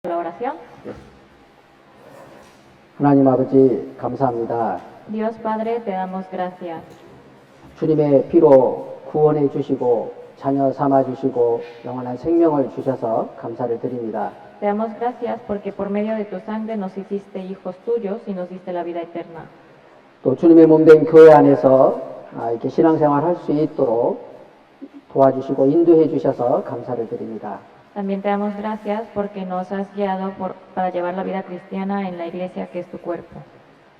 La oración. 하나님 아버지 감사합니다. Dios Padre, te damos gracias. 주님의 피로 구원해 주시고 자녀 삼아 주시고 영원한 생명을 주셔서 감사를 드립니다. Te damos gracias porque por medio de tu sangre nos hiciste hijos tuyos y nos diste la vida eterna. 또 주님의 몸된 교회 안에서 이렇게 신앙생활 할 수 있도록 도와주시고 인도해 주셔서 감사를 드립니다. También te damos gracias porque nos has guiado para llevar la vida cristiana en la iglesia que es tu cuerpo.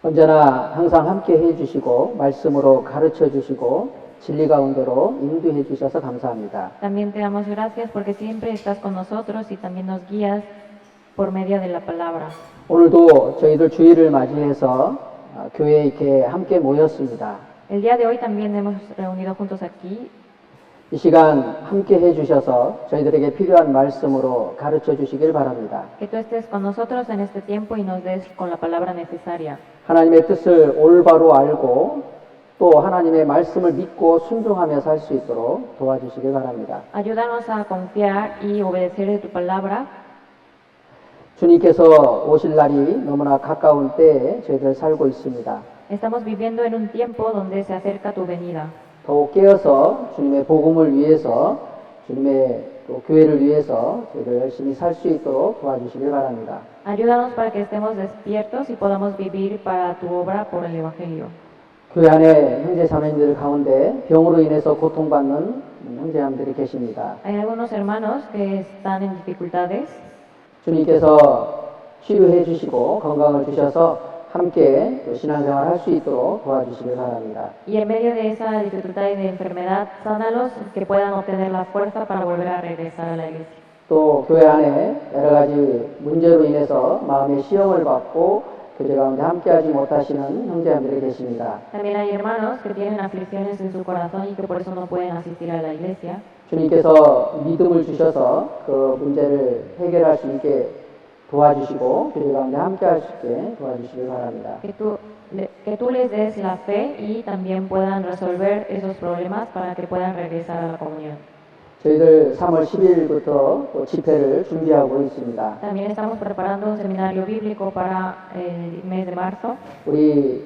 언제나 항상 함께 해 주시고 말씀으로 가르쳐 주시고 진리 가운데로 인도해 주셔서 감사합니다. También te damos gracias porque siempre estás con nosotros y también nos guías por medio de la palabra. 오늘도 저희들 주일을 맞이해서 교회에 이렇게 함께 모였습니다. El día de hoy también hemos reunido juntos aquí. 이 시간 함께 해주셔서 저희들에게 필요한 말씀으로 가르쳐 주시길 바랍니다. Que tú estés con nosotros en este tiempo y nos des con la palabra necesaria. 하나님의 뜻을 올바로 알고 또 하나님의 말씀을 믿고 순종하며 살 수 있도록 도와주시길 바랍니다. Ayúdanos a confiar y obedecer de tu palabra. 주님께서 오실 날이 너무나 가까운 때에 저희들 살고 있습니다. Estamos viviendo en un tiempo donde se acerca tu venida. 더욱 깨어서 주님의 복음을 위해서 주님의 또 교회를 위해서 저희들 열심히 살 수 있도록 도와주시길 바랍니다. Ayúdanos para que estemos despiertos y podamos vivir para tu obra por el Evangelio. 교회 안에 형제 자매님들 가운데 병으로 인해서 고통받는 형제자매들이 계십니다. Hay algunos hermanos que están en dificultades. 주님께서 치료해 주시고 건강을 주셔서 함께 신앙생활 할 수 있도록 도와주시길 바랍니다. Y en medio de esa dificultad y de enfermedad, sánalos, que puedan obtener la fuerza para volver a regresar a la iglesia. 또 교회 안에 여러 가지 문제로 인해서 마음의 시험을 받고 교제 가운데 함께하지 못하시는 형제자매들이 계십니다. También hay hermanos que tienen aflicciones en su corazón y que por eso no pueden asistir a la iglesia. 주님께서 믿음을 주셔서 그 문제를 해결할 수 있게 도와주시고 교제 가운데 함께할 수 있게 도와주시길 바랍니다. Que tú les des la fe y también puedan resolver esos problemas para que puedan regresar a la comunión. 저희들 3월 10일부터 또 집회를 준비하고 있습니다. También estamos preparando un seminario bíblico para el mes de marzo. 우리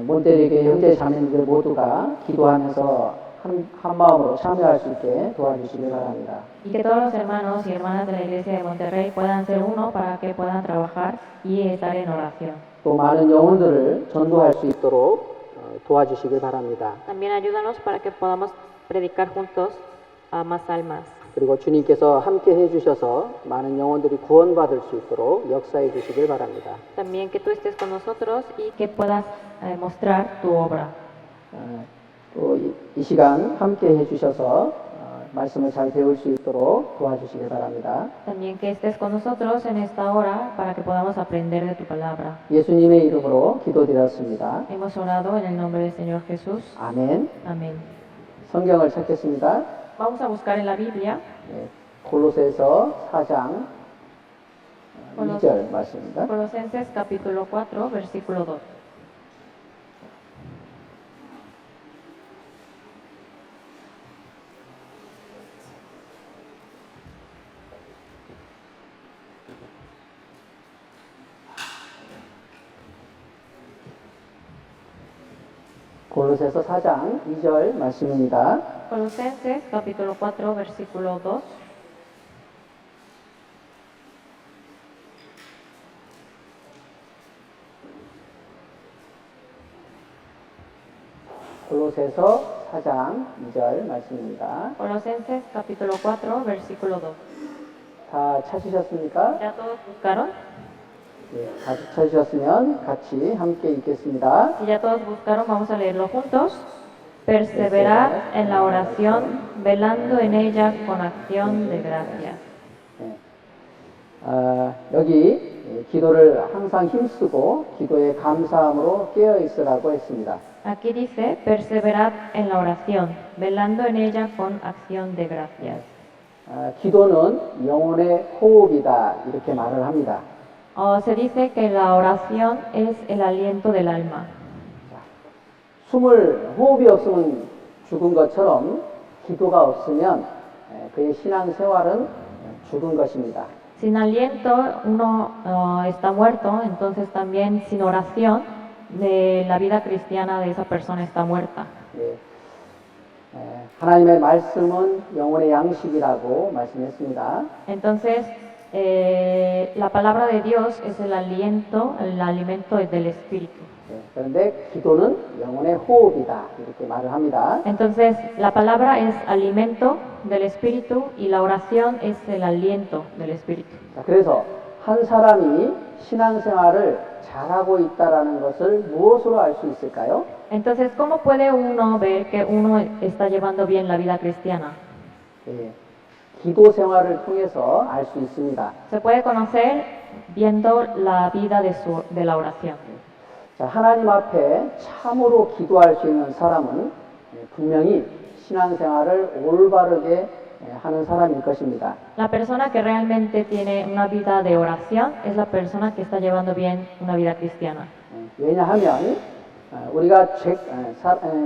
몬테리게 형제 자매님들 모두가 기도하면서 한 마음으로 참여할 수 있게 도와주시길 바랍니다. Y que todos los hermanos y hermanas de la iglesia de Monterrey puedan ser uno para que puedan trabajar y estar en oración. 또 많은 영혼들을 전도할 수 있도록 도와주시길 바랍니다. También ayúdanos para que podamos predicar juntos a más almas. 그리고 주님께서 함께 해주셔서 많은 영혼들이 구원받을 수 있도록 역사해 주시길 바랍니다. También que tú estés con nosotros y que puedas mostrar tu obra. 또 이 시간 함께 해주셔서 말씀을 잘 배울 수 있도록 도와주시길 바랍니다. También que estés con nosotros en esta hora para que podamos aprender de tu palabra. 예수님의 이름으로 기도드렸습니다. Hemos orado en el nombre del Señor Jesús. 아멘. Amén. 성경을 찾겠습니다. Vamos a buscar en la Biblia. 골로새서 4장 2절 말씀입니다. Colosenses capítulo 4, versículo 2. 골로새서 4장 2절 말씀입니다. Colosenses capítulo 4, versículo 2. 골로새서 4장 2절 말씀입니다. Colosenses capítulo 4, versículo 2. 다 찾으셨습니까? ¿Ya todos buscaron? 네, 다 찾으셨으면 같이 함께 읽겠습니다. Si ya todos buscaron, vamos a leerlo juntos. Perseverad en la oración, velando en ella con acción de gracias. 네. 여기 기도를 항상 힘쓰고 기도에 감사함으로 깨어 있으라고 했습니다. Aquí dice, perseverad en la oración, velando en ella con acción de gracias. 기도는 영혼의 호흡이다 이렇게 말을 합니다. Se dice que la oración es el aliento del alma. 호흡이 없으면 죽은 것처럼 기도가 없으면 그의 신앙 생활은 죽은 것입니다. Sin aliento uno está muerto, entonces también sin oración la vida cristiana de esa persona está muerta. 예, 하나님의 말씀은 영혼의 양식이라고 말씀했습니다. Entonces, la palabra de Dios es el alimento del espíritu. 예, 그런데 기도는 영혼의 호흡이다 이렇게 말을 합니다. Entonces, la palabra es alimento del espíritu y la oración es el aliento del espíritu. 자, 그래서 한 사람이 신앙생활을 잘하고 있다라는 것을 무엇으로 알 수 있을까요? Entonces, ¿cómo puede uno ver que uno está llevando bien la vida cristiana? 예, 기도 생활을 통해서 알 수 있습니다. Se puede conocer viendo la vida de la oración. 자, 하나님 앞에 참으로 기도할 수 있는 사람은 분명히 신앙생활을 올바르게 하는 사람일 것입니다. La persona que realmente tiene una vida de oración es la persona que está llevando bien una vida cristiana. 왜냐하면 우리가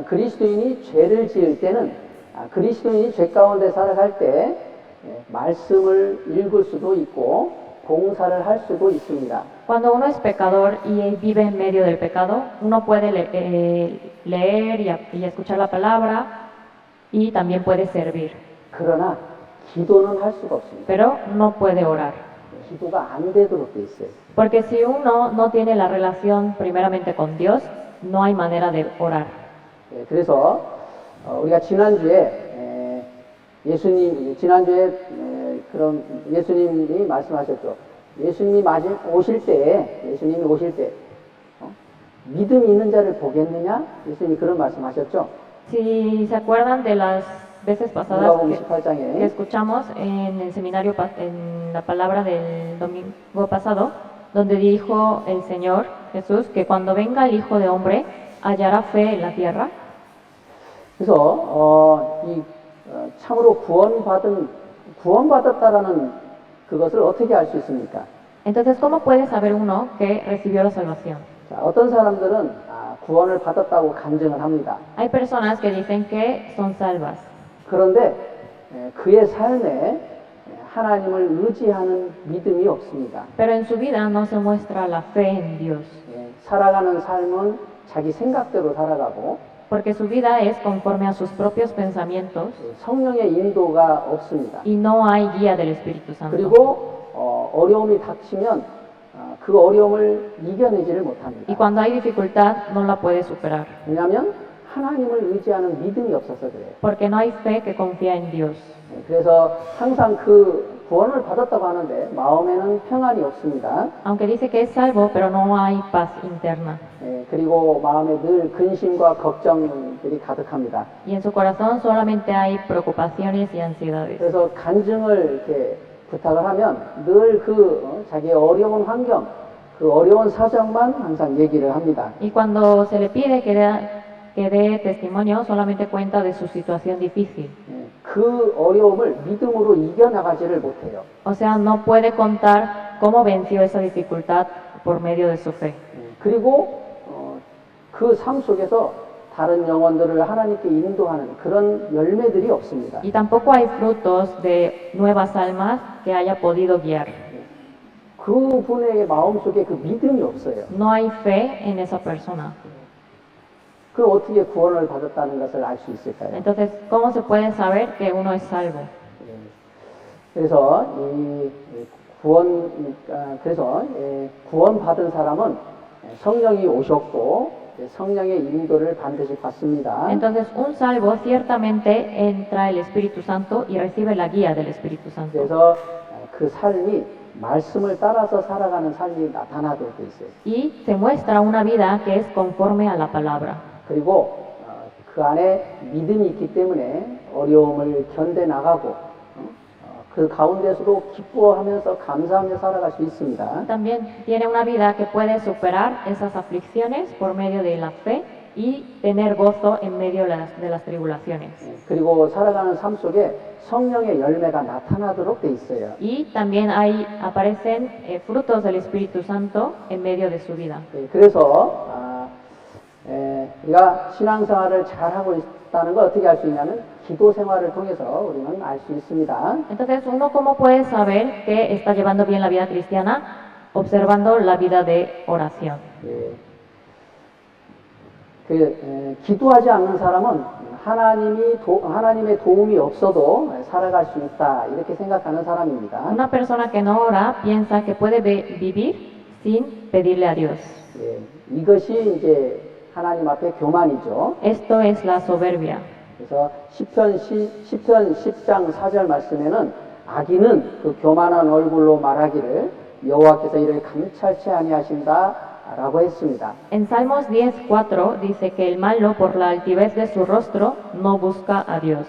그리스도인이 죄를 지을 때는 그리스도인이 죄 가운데 살아갈 때 말씀을 읽을 수도 있고 봉사를 할 수도 있습니다. Cuando uno es pecador y vive en medio del pecado, uno puede leer y escuchar la palabra y también puede servir, 그러나 기도는 할 수가 없습니다. pero no puede orar. 기도가 안 되도록 돼 있어요. Porque si uno no tiene la relación primeramente con Dios, no hay manera de orar. 그래서 우리가 지난주에 그런 예수님이 말씀하셨죠. 예수님이 오실 때 믿음이 있는 자를 보겠느냐? 예수님이 그런 말씀하셨죠. Si se acuerdan de las veces pasadas 누가복음 que 18장에 escuchamos en el seminario, en la palabra del domingo pasado, donde dijo el Señor Jesús que cuando venga el Hijo de Hombre hallará fe en la tierra. 그래서 참으로 구원받았다라는 그것을 어떻게 알 수 있습니까? Entonces, ¿cómo puede saber uno que recibió la salvación? 자, 어떤 사람들은 구원을 받았다고 간증을 합니다. Hay personas que dicen que son salvas, 그런데 그의 삶에 하나님을 의지하는 믿음이 없습니다. pero en su vida no se muestra la fe en Dios, 살아가는 삶은 자기 생각대로 살아가고 porque su vida es conforme a sus propios pensamientos 성령의 인도가 없습니다. y no hay guía del Espíritu Santo. 그리고 어려움이 닥치면 그 어려움을 이겨내지를 못합니다. Y cuando hay dificultad no la puede superar, 왜냐하면 하나님을 의지하는 믿음이 없어서 그래요. porque no hay fe que confía en Dios. 그래서 항상 그 구원을 받았다고 하는데 마음에는 평안이 없습니다. Aunque dice que es salvo, pero no hay paz interna. 그리고 마음에 늘 근심과 걱정들이 가득합니다. Y en su corazón solamente hay preocupaciones y ansiedades. 그래서 간증을 이렇게 부탁을 하면 늘 자기의 어려운 환경, 그 어려운 사정만 항상 얘기를 합니다. Y cuando se le pide que dé testimonio, solamente cuenta de su situación difícil. 그 어려움을 믿음으로 이겨나가지를 못해요. O sea, no puede contar cómo venció esa dificultad por medio de su fe. 그리고 그 삶 속에서 다른 영혼들을 하나님께 인도하는 그런 열매들이 없습니다. Y tampoco hay frutos de nuevas almas que haya podido guiar. 그 분의 마음속에 그 믿음이 없어요. No hay fe en esa persona. 그럼 어떻게 구원을 받았다는 것을 알 수 있을까요? Entonces, ¿cómo se puede saber que uno es salvo? 그래서 구원 받은 사람은 성령이 오셨고 성령의 인도를 반드시 받습니다. Entonces, un salvo ciertamente entra el Espíritu Santo y recibe la guía del Espíritu Santo. 그래서 그 삶이 말씀을 따라서 살아가는 삶이 나타나도록 돼 있어요. Y se muestra una vida que es conforme a la palabra. 그리고 그 안에 믿음이 있기 때문에 어려움을 견뎌 나가고 그 가운데서도 기뻐하면서 감사하며 살아갈 수 있습니다. También tiene una vida que puede superar esas aflicciones por medio de la fe y tener gozo en medio de las tribulaciones. 그리고 살아가는 삶 속에 성령의 열매가 나타나도록 돼 있어요. Y también aparecen frutos del Espíritu Santo en medio de su vida. 그래서 우리가 신앙생활을 잘하고 있다는 걸 어떻게 알 수 있냐면 기도 생활을 통해서 우리는 알 수 있습니다. Entonces, ¿uno cómo puede saber que está llevando bien la vida cristiana? Observando la vida de oración. 예. 기도하지 않는 사람은 하나님의 도움이 없어도 살아갈 수 있다 이렇게 생각하는 사람입니다. Una persona que no ora piensa que puede vivir sin pedirle a Dios. 예. 이것이 이제 하나님 앞에 교만이죠. Esto es la soberbia. 그래서 시편 10장 4절 말씀에는 악인은 그 교만한 얼굴로 말하기를 여호와께서 이를 감찰치 아니하신다라고 했습니다. En Salmos 10:4 dice que el malo por la altivez de su rostro no busca a Dios.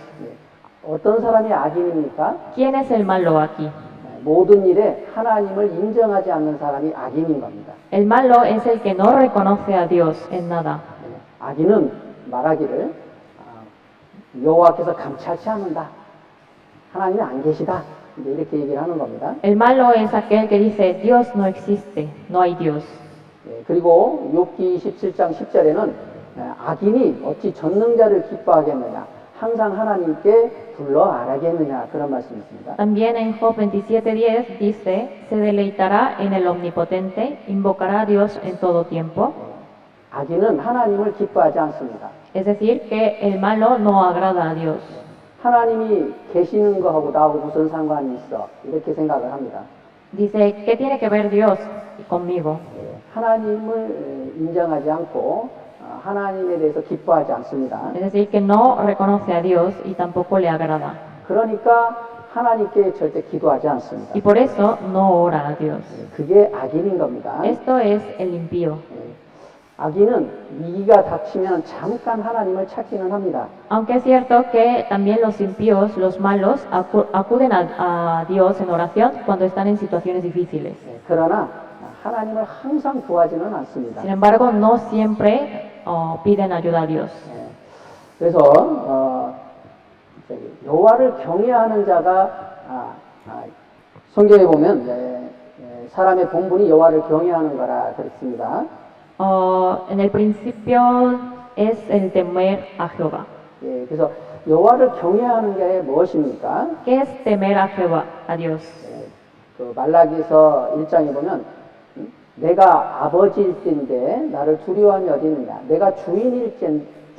어떤 사람이 악인입니까? ¿Quién es el malo aquí? 모든 일에 하나님을 인정하지 않는 사람이 악인인 겁니다. El malo es el que no reconoce a Dios en nada. 악인은 말하기를 여호와께서 감찰치 않는다. 하나님이 안 계시다. 이제 이렇게 얘기를 하는 겁니다. El malo es aquel que dice Dios no existe, no hay Dios. 그리고 욥기 27장 10절에는 악인이 어찌 전능자를 기뻐하겠느냐. 항상 하나님께 불러 아뢰겠느냐. 그런 말씀이 있습니다. También en Job 27:10 dice, se deleitará en el omnipotente, invocará a Dios en todo tiempo. 악인은 하나님을 기뻐하지 않습니다. Es decir, que el malo no agrada a Dios. 하나님이 계시는 거하고 나하고 무슨 상관이 있어? 이렇게 생각을 합니다. Dice, ¿qué tiene que ver Dios conmigo? 하나님을 인정하지 않고 하나님에 대해서 기뻐하지 않습니다. Es decir, que no reconoce a Dios y tampoco le agrada. 그러니까 하나님께 절대 기도하지 않습니다. Y por eso no ora a Dios. 그게 악인인 겁니다. Esto es el impío. 악인은 위기가 닥치면 잠깐 하나님을 찾기는 합니다. Aunque es cierto que también los impíos, los malos, acuden a Dios en oración cuando están en situaciones difíciles. 그러나 하나님을 항상 구하지는 않습니다. Sin embargo, no siempre piden ayuda a Dios. 그래서 여호와를 경외하는 자가 성경에 보면 사람의 본분이 여호와를 경외하는 거라 그랬습니다. En el principio es el temer a Jehová. 예, 그래서 여호와를 경외하는 게 무엇입니까? ¿Qué es temer a Jehová, a Dios? 그 말라기서 1장에 보면 내가 아버지일진데 나를 두려워함이 어디 있느냐? 내가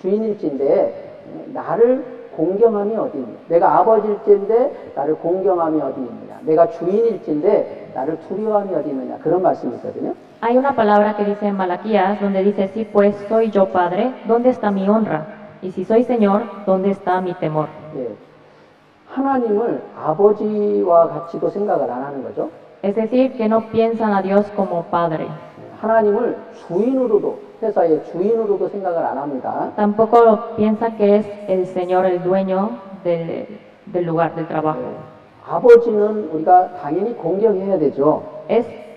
주인일진데 나를 공경함이 어디 있느냐? 내가 아버지일진데 나를 공경함이 어디 있느냐? 내가 주인일진데 나를 두려워함이 어디 있느냐? 그런 말씀이 있거든요. Hay una palabra que dice en Malaquías donde dice, si pues soy yo padre, ¿dónde está mi honra? Y si soy Señor, ¿dónde está mi temor? 예, 하나님을 아버지와 같이도 생각을 안 하는 거죠. Es decir, que no piensan a Dios como padre. 하나님을 주인으로도 회사의 주인으로도 생각을 안 합니다. Tampoco piensa que es el Señor el dueño del lugar, del trabajo. 아버지는 우리가 당연히 공경해야 되죠.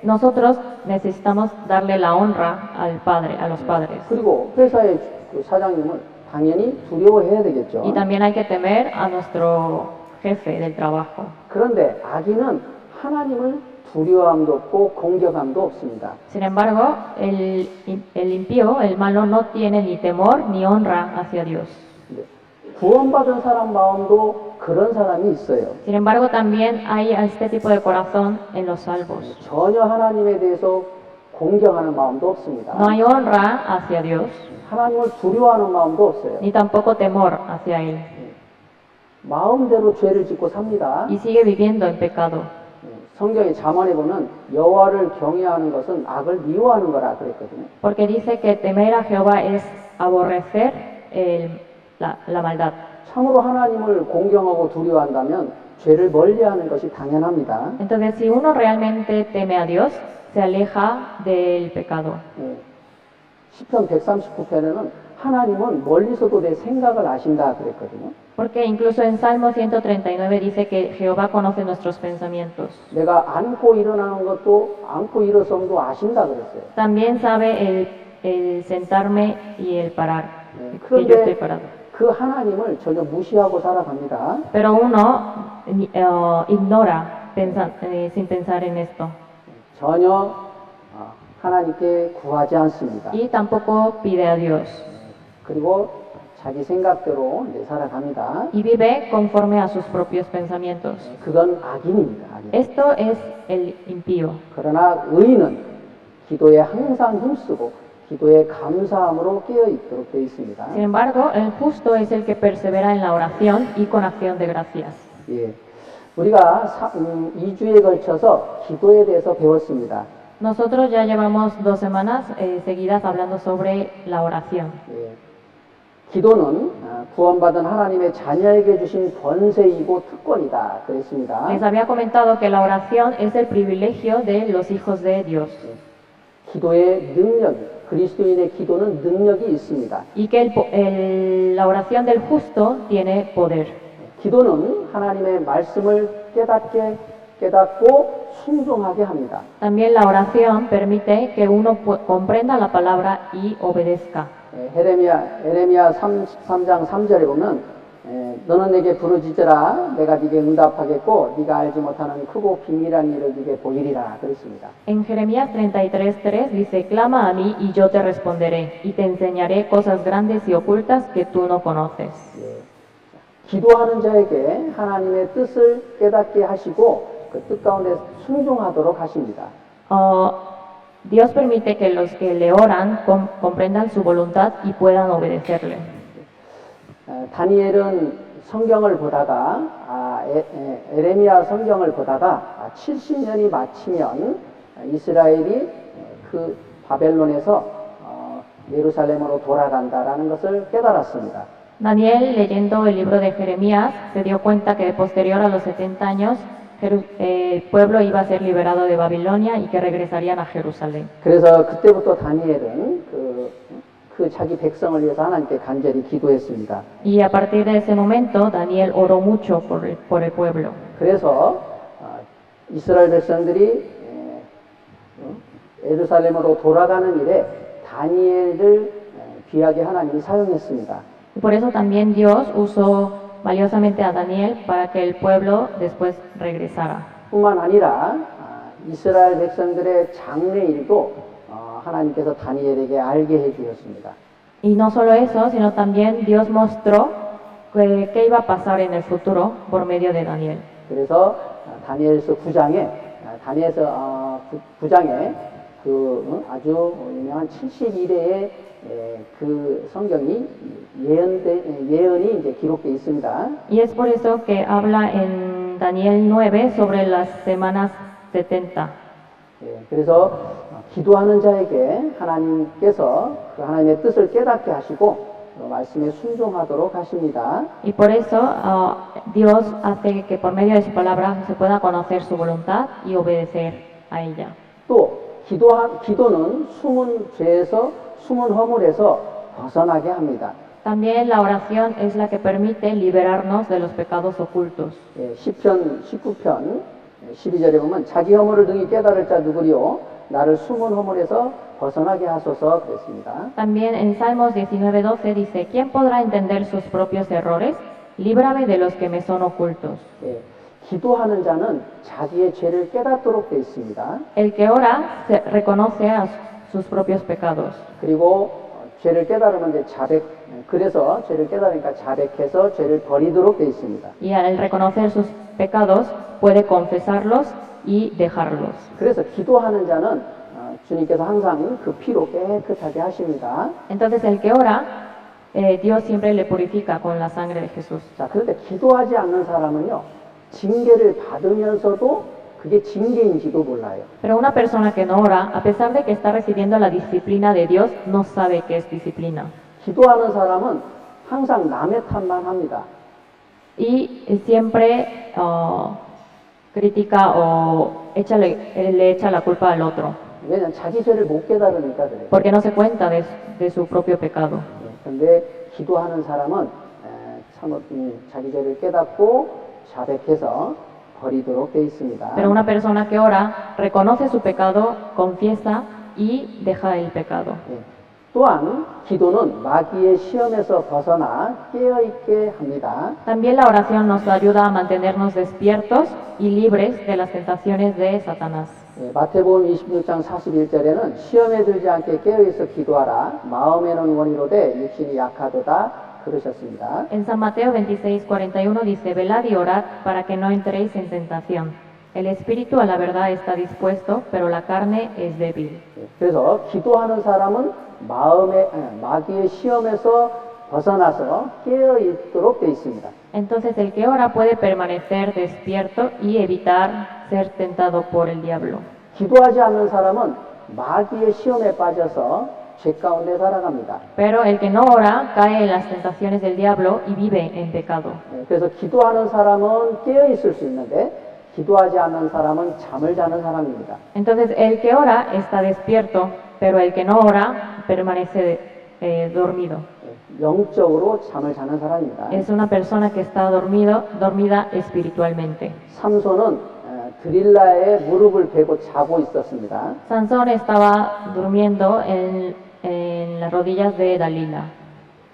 Nosotros necesitamos darle la honra al padre, a los padres. 그리고 회사의 사장님을 당연히 두려워해야 되겠죠. Y también hay que temer a nuestro jefe del trabajo. 그런데 악인은 하나님을 두려워함도 없고 공경함도 없습니다. Sin embargo, el impío, el malo, no tiene ni temor ni honra hacia Dios. 구원받은 사람 마음도 그런 사람이 있어요. Sin embargo, también hay este tipo de corazón en los salvos. 전혀 하나님에 대해서 공경하는 마음도 없습니다. No hay honra hacia Dios, 하나님을 두려워하는 마음도 없어요. ni tampoco temor hacia Él. 마음대로 죄를 짓고 삽니다. Y sigue viviendo en pecado. 성경의 잠언에 보면 여호와를 경외하는 것은 악을 미워하는 거라 그랬거든요. Porque dice que temer a Jehová es aborrecer la maldad. 참으로 하나님을 공경하고 두려워한다면 죄를 멀리하는 것이 당연합니다. Entonces, si uno realmente teme a Dios, se aleja del pecado. 시편 139편에는 하나님은 멀리서도 내 생각을 아신다 그랬거든요. Porque incluso en Salmo 139 dice que Jehová conoce nuestros pensamientos. 내가 앉고 일어나는 것도 앉고 일어섬도 아신다 그랬어요. También sabe el sentarme y el parar, que yo estoy parado. 그 하나님을 전혀 무시하고 살아갑니다. Pero uno ignora sin pensar en esto. 전혀 하나님께 구하지 않습니다. Y tampoco pide a Dios. 그리고 자기 생각대로 이제 살아갑니다. y vive conforme a sus propios pensamientos. 그건 악인입니다. 악인. Esto es el impío. 그러나 의인은 기도에 항상 힘쓰고 기도에 감사함으로 깨어 있도록 되어 있습니다. Sin embargo, el justo es el que persevera en la oración y con acción de gracias. 예, 우리가 2주에 걸쳐서 기도에 대해서 배웠습니다. Nosotros ya llevamos 2 semanas seguidas hablando sobre la oración. 예, 기도는 구원받은 하나님의 자녀에게 주신 권세이고 특권이다 그랬습니다. Les había comentado que la oración es el privilegio de los hijos de Dios 기도의 능력, 그리스도인의 기도는 능력이 있습니다. y que la oración del justo tiene poder. 기도는 하나님의 말씀을 깨닫고 순종하게 합니다. También la oración permite que uno comprenda la palabra y obedezca. 에레미야 33장 3절에 보면 너는 내게 부르짖으라 내가 네게 응답하겠고 네가 알지 못하는 크고 비밀한 일을 네게 보이리라 그랬습니다. En Jeremías 33:3 dice, clama a mí y yo te responderé y te enseñaré cosas grandes y ocultas que tú no conoces. 예, 기도하는 자에게 하나님의 뜻을 깨닫게 하시고 그 뜻 가운데 순종하도록 하십니다. Dios permite que los que le oran comprendan su voluntad y puedan obedecerle. 다니엘은 성경을 보다가 에레미야 성경을 보다가 70년이 마치면 이스라엘이 그 바벨론에서 예루살렘으로 돌아간다라는 것을 깨달았습니다. Daniel, leyendo el libro de Jeremías, se dio cuenta que posterior a los 70 años el pueblo iba a ser liberado de Babilonia y que regresarían a Jerusalén. 그래서 그때부터 다니엘은 그 자기 백성을 위해서 하나님께 간절히 기도했습니다. Y a partir de ese momento, Daniel oró mucho por el pueblo. 그래서 이스라엘 백성들이 예루살렘으로 돌아가는 일에 다니엘을 귀하게 하나님이 사용했습니다. Y por eso también Dios usó valiosamente a Daniel para que el pueblo después regresara. 뿐만 아니라 이스라엘 백성들의 장래일도 하나님께서 다니엘에게 알게 해주셨습니다. Y no solo eso, sino también Dios mostró qué iba a pasar en el futuro por medio de Daniel. 그래서 다니엘서 9장에 그 아주 유명한 71회의 그 성경이 예언이 이제 기록되어 있습니다. Y es por eso que habla en Daniel 9 sobre las semanas 70. 그래서 기도하는 자에게 하나님께서 그 하나님의 뜻을 깨닫게 하시고 말씀에 순종하도록 하십니다. Y por eso Dios hace que por medio de su palabra se pueda conocer su voluntad y obedecer a ella. 또 기도는 숨은 죄에서 숨은 허물에서 벗어나게 합니다. También la oración es la que permite liberarnos de los pecados ocultos. 시편 19편 12절에 보면 자기 허물을 능히 깨달을 자 누구리요 나를 숨은 허물에서 벗어나게 하소서 그랬습니다. También en Salmos 19:12 dice, ¿quién podrá entender sus propios errores? Líbrame de los que me son ocultos. 기도하는 자는 자기의 죄를 깨닫도록 되어 있습니다. El que ora reconoce a sus propios pecados. 그리고 죄를 깨달으면 이제 그래서 죄를 깨달으니까 자백해서 죄를 버리도록 되어 있습니다. Y al reconocer sus pecados puede confesarlos y dejarlos. 그래서 기도하는 자는 주님께서 항상 그 피로 깨끗하게 하십니다. Entonces el que ora, Dios siempre le purifica con la sangre de Jesús. 자, 그런데 기도하지 않는 사람은요. 징계를 받으면서도 그게 징계인지도 몰라요. Pero una persona que no ora, a pesar de que está recibiendo la disciplina de Dios, no sabe qué es disciplina. 기도하는 사람은 항상 남의 탓만 합니다. Y siempre critica o le echa la culpa al otro. 왜냐하면 자기 죄를 못 깨달으니까 그래요. Porque no se cuenta de su propio pecado. 그런데 기도하는 사람은 자기 죄를 깨닫고 자백해서 버리도록 되어 있습니다. Pero una persona que ora reconoce su pecado, confiesa y deja el pecado. 또한 기도는 마귀의 시험에서 벗어나 깨어 있게 합니다. También la oración nos ayuda a mantenernos despiertos y libres de las tentaciones de Satanás. 예, 마태복음 26장 41절에는 시험에 들지 않게 깨어있어 기도하라. 마음에는 원이로되 육신이 약하도다 그러셨습니다. En San Mateo 26:41 dice, velad y orad para que no entréis en tentación. El espíritu a la verdad está dispuesto, pero la carne es débil. 예, 그래서 기도하는 사람은 마귀의 시험에서 벗어나서 깨어있도록 되어 있습니다. Entonces el que ora puede permanecer despierto y evitar ser tentado por el diablo. 기도하지 않는 사람은 마귀의 시험에 빠져서 죄 가운데 살아갑니다. Pero el que no ora cae en las tentaciones del diablo y vive en pecado. 예, 그래서 기도하는 사람은 깨어 있을 수 있는데 기도하지 않는 사람은 잠을 자는 사람입니다. Entonces el que ora está despierto, pero el que no ora permanece dormido. 예, 영적으로 잠을 자는 사람입니다. Es una persona que está dormida espiritualmente. 삼손은 드릴라의 무릎을 베고 자고 있었습니다. Sansón estaba durmiendo en las rodillas de Dalila.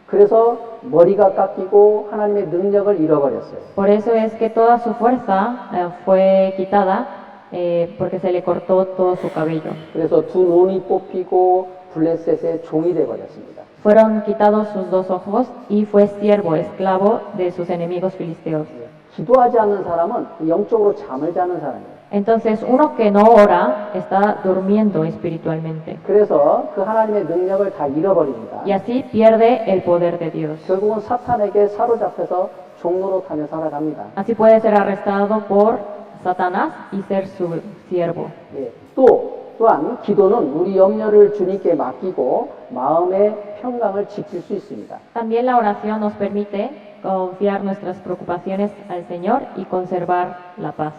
그래서 머리가 깎이고 하나님의 능력을 잃어버렸어요. Por eso es que toda su fuerza fue quitada porque se le cortó todo su cabello. 그래서 두 눈이 뽑히고 블레셋의 종이 되어버렸습니다. Fueron quitados sus dos ojos y fue siervo, esclavo de sus enemigos filisteos. 기도하지 않는 사람은 영적으로 잠을 자는 사람이에요. Entonces uno que no ora está durmiendo espiritualmente 그래서 그 하나님의 능력을 다 잃어버립니다. y así pierde el poder de Dios. 결국은 사탄에게 사로잡혀서 종노릇하며 살아갑니다. Así puede ser arrestado por Satanás y ser su siervo. 예, 또한 기도는 우리 염려를 주님께 맡기고 마음의 평강을 지킬 수 있습니다. También la oración nos permite confiar nuestras preocupaciones al Señor y conservar la paz.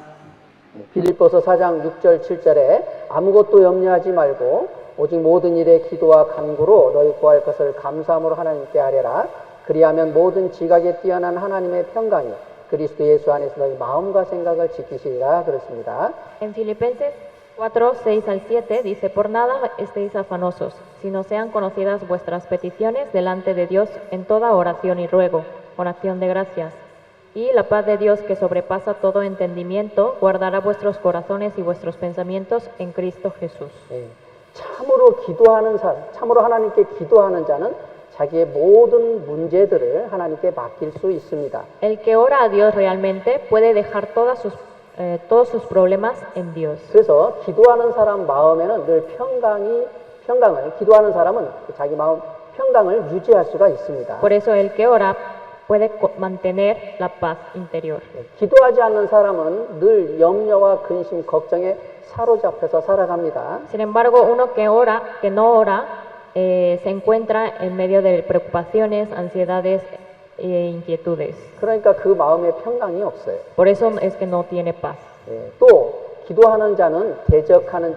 빌립보서 4장 6절 7절에 아무것도 염려하지 말고 오직 모든 일에 기도와 간구로 너희 구할 것을 감사함으로 하나님께 아뢰라. 그리하면 모든 지각에 뛰어난 하나님의 평강이 그리스도 예수 안에서 너희 마음과 생각을 지키시리라 그렇습니다. En Filipenses 4, 6 al 7 dice, por nada estéis afanosos, sino sean conocidas vuestras peticiones delante de Dios en toda oración y ruego, con acción de gracias. Y la paz de Dios que sobrepasa todo entendimiento, guardará vuestros corazones y vuestros pensamientos en Cristo Jesús. 예, 참으로 하나님께 기도하는 자는 자기의 모든 문제들을 하나님께 맡길 수 있습니다. El que ora a Dios realmente puede dejar todos sus problemas en Dios. 그래서 기도하는 사람 마음에는 늘 기도하는 사람은 자기 마음 평강을 유지할 수가 있습니다. Por eso el que ora puede mantener la paz interior. 기도하지 않는 사람은 늘 염려와 근심, 걱정에 사로잡혀서 살아갑니다. Sin embargo, uno que no ora, se encuentra en medio de preocupaciones, ansiedades e inquietudes. 그러니까 그 마음에 평강이 없어요. Por eso es que no tiene paz. 또 기도하는 자는 대적하는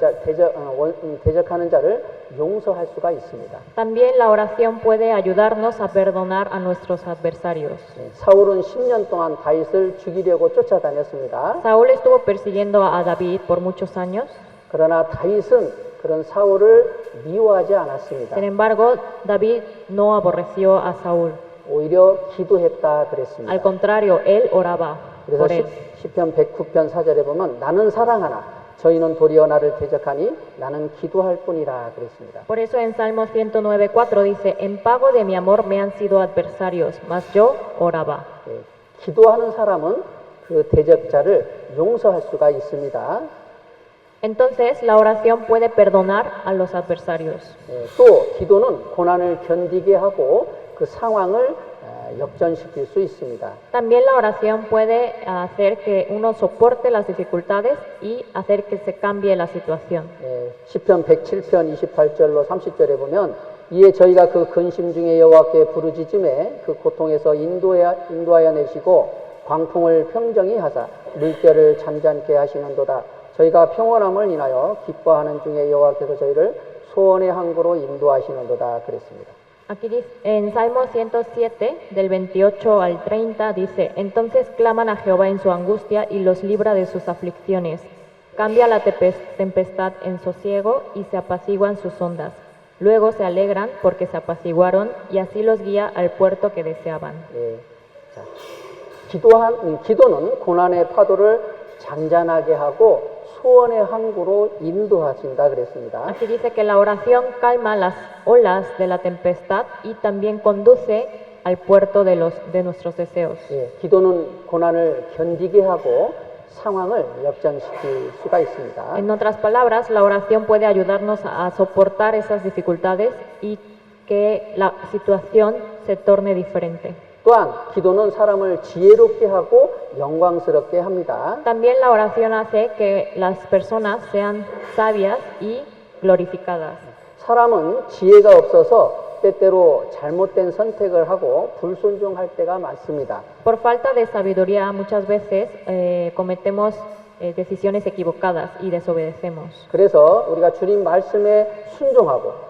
자를 용서할 수가 있습니다. También la oración puede ayudarnos a perdonar a nuestros adversarios. 사울은 10년 동안 다윗을 죽이려고 쫓아다녔습니다. Saúl estuvo persiguiendo a David por muchos años. 그러나 다윗은 그런 사울을 미워하지 않았습니다. Sin embargo, David no aborreció a Saúl. 오히려 기도했다 그랬습니다. Al contrario, él oraba 그래서 por él. 시편 109편 4절에 보면 나는 사랑하나 저희는 도리어 나를 대적하니 나는 기도할 뿐이라 그랬습니다. Por eso en Salmo 109:4 dice, en pago de mi amor me han sido adversarios, mas yo oraba. 기도하는 사람은 그 대적자를 용서할 수가 있습니다. Entonces la oración puede perdonar a los adversarios. 또 기도는 고난을 견디게 하고 그 상황을 역전시킬 수 있습니다. También la oración puede hacer que uno soporte las dificultades y hacer que se cambie la situación. 시편 107편 28절로 30절에 보면 이에 저희가 그 근심 중에 여호와께 부르짖음에 그 고통에서 인도하여 내시고 광풍을 평정히 하사 물결을 잠잠케 하시는도다. 저희가 평온함을 인하여 기뻐하는 중에 여호와께서 저희를 소원의 항구로 인도하시는도다 그랬습니다. Aquí dice, en Salmo 107, del 28 al 30, dice, entonces claman a Jehová en su angustia y los libra de sus aflicciones. Cambia la tempestad en sosiego y se apaciguan sus ondas. Luego se alegran porque se apaciguaron y así los guía al puerto que deseaban. 기도는 고난의 파도를 잔잔하게 하고 수원의 항구로 인도하신다 그랬습니다. Aquí dice que la oración calma las olas de la tempestad y también conduce al puerto de nuestros deseos. 예, 기도는 고난을 견디게 하고 상황을 역전시킬 수가 있습니다. En otras palabras, la oración puede ayudarnos a soportar esas dificultades y que la situación se torne diferente. 또한 기도는 사람을 지혜롭게 하고 영광스럽게 합니다. También la oración hace que las personas sean sabias y glorificadas. 사람은 지혜가 없어서 때때로 잘못된 선택을 하고 불순종할 때가 많습니다. Por falta de sabiduría, muchas veces cometemos decisiones equivocadas y desobedecemos. 그래서 우리가 주님 말씀에 순종하고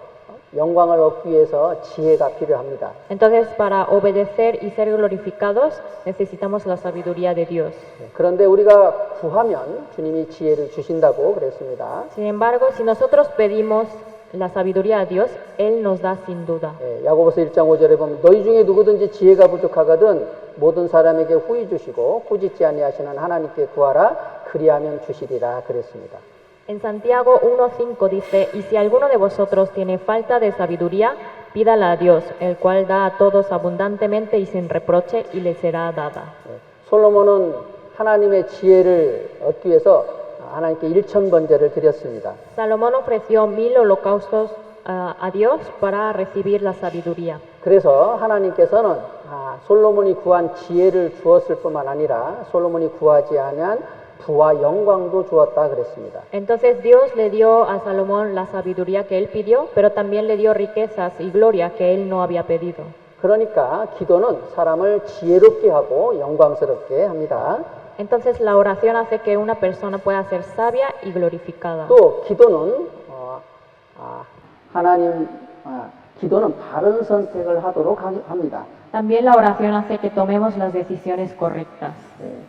영광을 얻기 위해서 지혜가 필요합니다. Entonces, para obedecer y ser glorificados, necesitamos la sabiduría de Dios. 그런데 우리가 구하면 주님이 지혜를 주신다고 그랬습니다. Sin embargo, si nosotros pedimos la sabiduría a Dios, Él nos da sin duda. 야고보서 1장 5절에 보면 너희 중에 누구든지 지혜가 부족하거든 모든 사람에게 후히 주시고 꾸짖지 아니하시는 하나님께 구하라 그리하면 주시리라 그랬습니다. En Santiago 1:5 dice, y si alguno de vosotros tiene falta de sabiduría, pídala a Dios, el cual da a todos abundantemente y sin reproche, y le será dada. 솔로몬은 하나님의 지혜를 얻기 위해서 하나님께 1,000번제를 드렸습니다. Salomón ofreció 1000 holocaustos a Dios para recibir la sabiduría. 그래서 하나님께서는 솔로몬이 구한 지혜를 주었을 뿐만 아니라 솔로몬이 구하지 아니한 부와 영광도 주었다 그랬습니다. Entonces Dios le dio a Salomón la sabiduría que él pidió, pero también le dio riquezas y gloria que él no había pedido. 그러니까 기도는 사람을 지혜롭게 하고 영광스럽게 합니다. Entonces la oración hace que una persona pueda ser sabia y glorificada. 또 기도는 기도는 바른 선택을 하도록 합니다. También la oración hace que tomemos las decisiones correctas.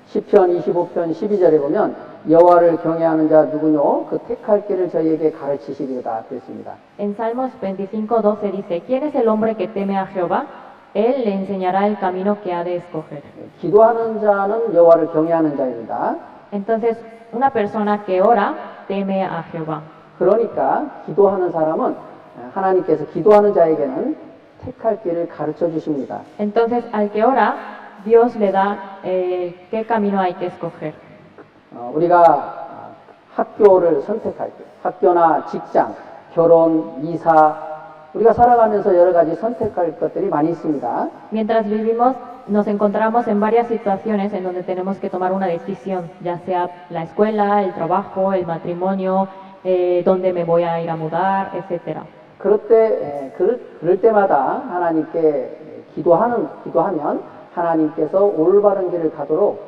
시편 25편 12절에 보면 여호와를 경외하는 자 누구뇨 그 택할 길을 저희에게 가르치시리로다 그랬습니다. En Salmos 25:12 dice, ¿quién es el hombre que teme a Jehová? Él le enseñará el camino que ha de escoger. 기도하는 자는 여호와를 경외하는 자입니다. Entonces, una persona que ora teme a Jehová. 그러니까 기도하는 사람은 하나님께서 기도하는 자에게는 택할 길을 가르쳐 주십니다. Entonces, al que ora, Dios le da qué camino hay que escoger. 우리가 학교를 선택할 때, 학교나 직장, 결혼, 이사, 우리가 살아가면서 여러 가지 선택할 것들이 많이 있습니다. Mientras vivimos, nos encontramos en varias situaciones en donde tenemos que tomar una decisión, ya sea la escuela, el trabajo, el matrimonio, dónde me voy a ir a mudar, etcétera. 그럴 때마다 하나님께 기도하면 하나님께서 올바른 길을 가도록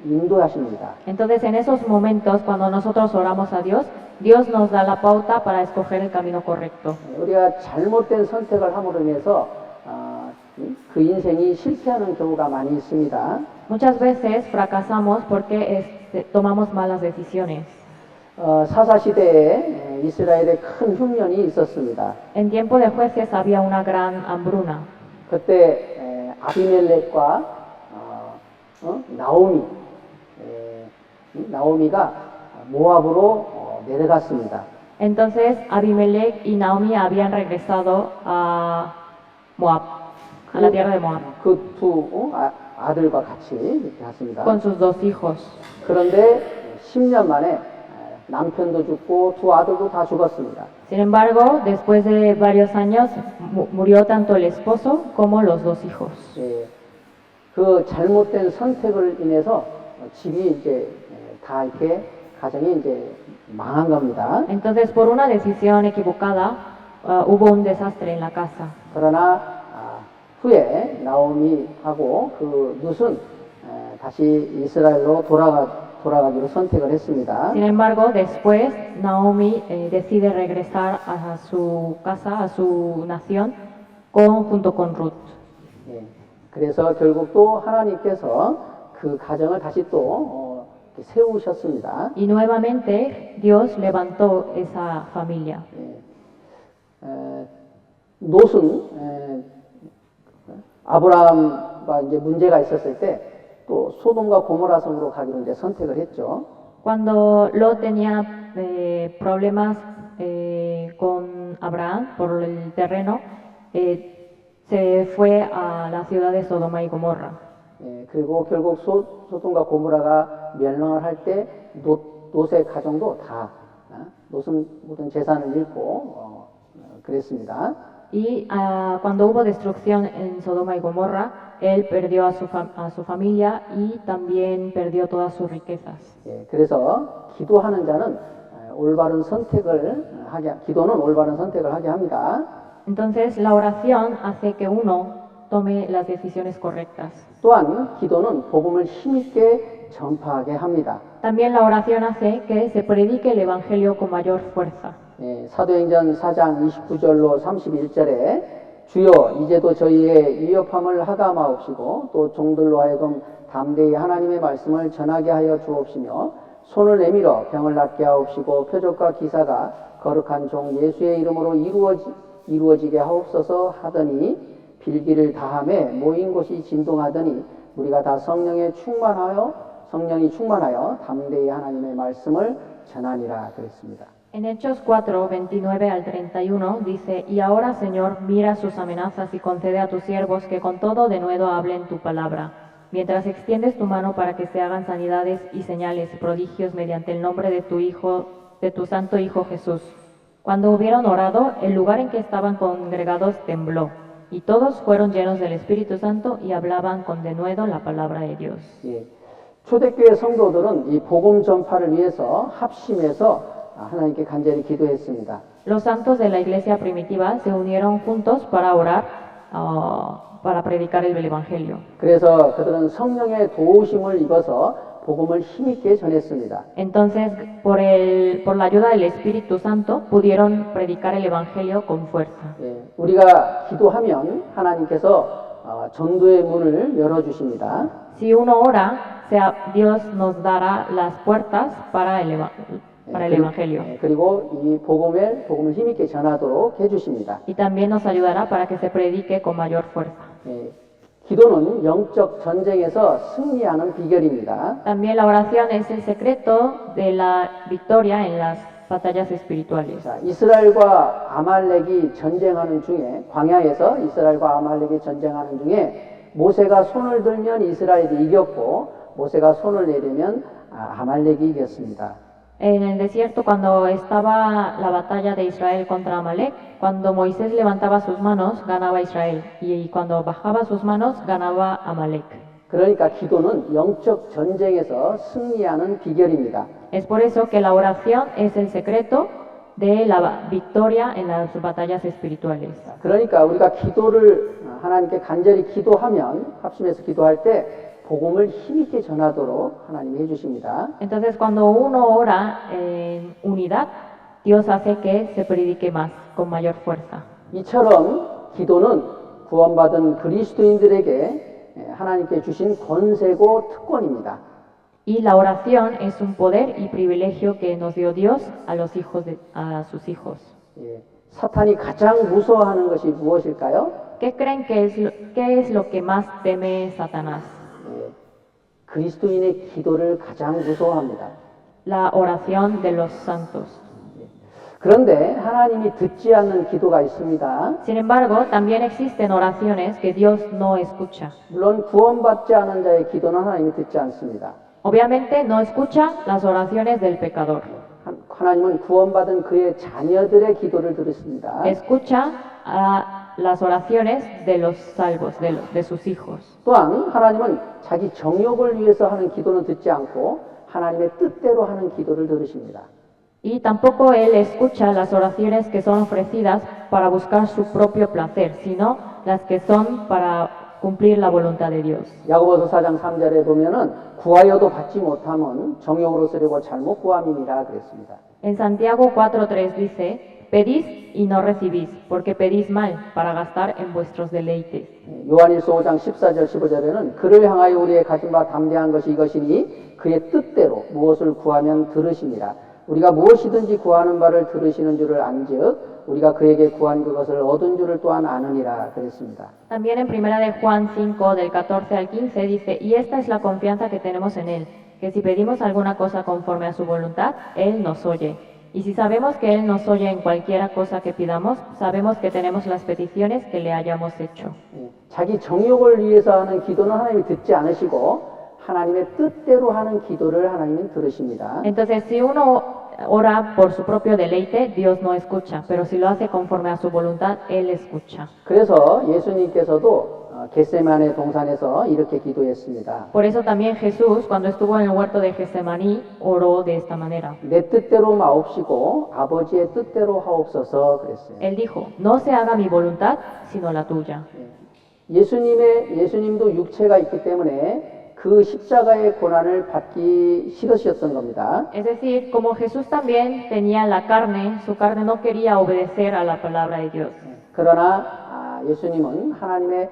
인도하십니다. Entonces, en esos momentos, cuando nosotros oramos a Dios, Dios nos da la pauta para escoger el camino correcto. 우리가 잘못된 선택을 함으로 인해서 그 인생이 실패하는 경우가 많이 있습니다. Muchas veces fracasamos porque tomamos malas decisiones. 사사시대에 이스라엘에 큰 흉년이 있었습니다. En tiempo de jueces había una gran hambruna. 그때 아비멜렉과 나오미가 모압으로 내려갔습니다. Entonces Abimelech y Naomi habían regresado a Moab, a la tierra de Moab, 그 두 아들과 같이 이렇게 갔습니다. con sus dos hijos. 그런데 10년 만에 남편도 죽고 두 아들도 다 죽었습니다. Sin embargo, después de varios años murió tanto el esposo como los dos hijos. 그 잘못된 선택을 인해서 집이 이제 다 이렇게 가정이 이제 망한 겁니다. Entonces, por una decisión equivocada, hubo un desastre en la casa. 그러나 후에 나오미하고 그 룻은 다시 이스라엘로 돌아가기로 선택을 했습니다. Sin embargo, después Naomi decide regresar a su casa, a su nación, junto con Ruth. 그래서 결국 또 하나님께서 그 가정을 다시 또 세우셨습니다. Y nuevamente Dios levantó esa familia. 롯은 아브라함과 이제 문제가 있었을 때 또 소돔과 고모라 성으로 가기로 이제 선택을 했죠. Cuando Lot tenía problemas con Abraham por el terreno, se fue a la ciudad de Sodoma y Gomorra. 그리고 결국 소돔과 고모라가 멸망을 할 때 롯의 가정도 다 롯은 모든 재산을 잃고 그랬습니다. Y cuando hubo destrucción en Sodoma y Gomorra, él perdió a su familia y también perdió todas sus riquezas. 그래서 기도하는 자는 올바른 선택을 기도는 올바른 선택을 하게 합니다. Entonces la oración hace que uno tome las decisiones correctas. 또한 기도는 복음을 힘있게 전파하게 합니다. También la oración hace que se predique el evangelio con mayor fuerza. 사도행전 4장 29절로 31절에 주여 이제도 저희의 위협함을 하감하옵시고 또 종들로 하여금 담대히 하나님의 말씀을 전하게 하여 주옵시며 손을 내밀어 병을 낫게 하옵시고 표적과 기사가 거룩한 종 예수의 이름으로 이루어지게 하옵소서 하더니 빌기를 다함에 모인 곳이 진동하더니 우리가 다 성령이 충만하여 담대히 하나님의 말씀을 전하니라 그랬습니다. En Hechos 4, 29 al 31 dice, y ahora Señor, mira sus amenazas y concede a tus siervos que con todo denuedo hablen tu palabra, mientras extiendes tu mano para que se hagan sanidades y señales y prodigios mediante el nombre de tu Hijo, de tu Santo Hijo Jesús. Cuando hubieron orado, el lugar en que estaban congregados tembló, y todos fueron llenos del Espíritu Santo y hablaban con denuedo la palabra de Dios. 초대교회 성도들은 이 복음 전파를 위해서 합심해서 하나님께 간절히 기도했습니다. Los santos de la iglesia primitiva se unieron juntos para orar, para predicar el Evangelio. 그래서 그들은 성령의 도우심을 입어서 복음을 힘있게 전했습니다. Entonces, por la ayuda del Espíritu Santo, pudieron predicar el Evangelio con fuerza. 우리가 기도하면 하나님께서 전도의 문을 열어주십니다. Si uno ora, Dios nos dará las puertas para el Evangelio. 그리고 이 복음을 힘있게 전하도록 해주십니다. Y también nos ayudará para que se predique con mayor fuerza. 기도는 영적 전쟁에서 승리하는 비결입니다. También la oración es el secreto de la victoria en las batallas espirituales. 자, 이스라엘과 아말렉이 전쟁하는 중에 광야에서 이스라엘과 아말렉이 전쟁하는 중에 모세가 손을 들면 이스라엘이 이겼고 모세가 손을 내리면 아말렉이 이겼습니다. En el desierto, cuando estaba la batalla de Israel contra Amalek, cuando Moisés levantaba sus manos, ganaba Israel, y cuando bajaba sus manos, ganaba Amalek. 그러니까 기도는 영적 전쟁에서 승리하는 비결입니다. Es por eso que la oración es el secreto de la victoria en las batallas espirituales. 그러니까 우리가 기도를 하나님께 간절히 기도하면 합심해서 기도할 때 복음을 힘있게 전하도록 하나님이 해주십니다. Entonces, cuando uno ora en unidad, Dios hace que se predique más, con mayor fuerza. 이처럼 기도는 구원받은 그리스도인들에게 하나님께 주신 권세고 특권입니다. Y la oración es un poder y privilegio que nos dio Dios a sus hijos. 사탄이 가장 무서워하는 것이 무엇일까요? ¿Qué creen qué es lo que más teme Satanás? 그리스도인의 기도를 가장 무서워합니다. La oración de los santos. 그런데 하나님이 듣지 않는 기도가 있습니다. Sin embargo, también existen oraciones que Dios no escucha. 물론 구원받지 않은 자의 기도는 하나님이 듣지 않습니다. Obviamente no escucha las oraciones del pecador. 하나님은 구원받은 그의 자녀들의 기도를 들으십니다. Escucha las oraciones de los salvos, de sus hijos. 또한 하나님은 자기 정욕을 위해서 하는 기도는 듣지 않고 하나님의 뜻대로 하는 기도를 들으십니다. Y tampoco Él escucha las oraciones que son ofrecidas para buscar su propio placer, sino las que son para cumplir la voluntad de Dios. 야고보서 4장 3절에 보면은 구하여도 받지 못하면 정욕으로 쓰려고 잘못 구함이니라 그랬습니다. En Santiago 4:3 dice, pedís y no recibís, porque pedís mal para gastar en vuestros deleites. 요한일서 5장 14절 15절에는 그를 향하여 우리의 가진 바 담대한 것이 이것이니 그의 뜻대로 무엇을 구하면 들으시니라. 우리가 무엇이든지 구하는 바를 들으시는 줄을 안즉 우리가 그에게 구한 그것을 얻은 줄을 또한 아느니라 그랬습니다. También en primera de Juan 5 del 14 al 15 dice, y esta es la confianza que tenemos en él, que si pedimos alguna cosa conforme a su voluntad, Él nos oye. Y si sabemos que Él nos oye en cualquiera cosa que pidamos, sabemos que tenemos las peticiones que le hayamos hecho. 자기 정욕을 위해서 하는 기도는 하나님이 듣지 않으시고 하나님의 뜻대로 하는 기도를 하나님은 들으십니다. Entonces, si uno ora por su propio deleite, Dios no escucha, pero si lo hace conforme a su voluntad, Él escucha. 그래서 예수님께서도 겟세마네 동산에서 이렇게 기도했습니다. Por eso también Jesús, cuando estuvo en el huerto de Getsemaní, oró de esta manera. 내 뜻대로 마옵시고 아버지의 뜻대로 하옵소서 그랬어요. Él dijo, no se haga mi voluntad, sino la tuya. 예수님도 육체가 있기 때문에 그 십자가의 고난을 받기 싫으셨던 겁니다. Es decir, como Jesús también tenía la carne, su carne no quería obedecer a la palabra de Dios. 그러나 예수님은 하나님의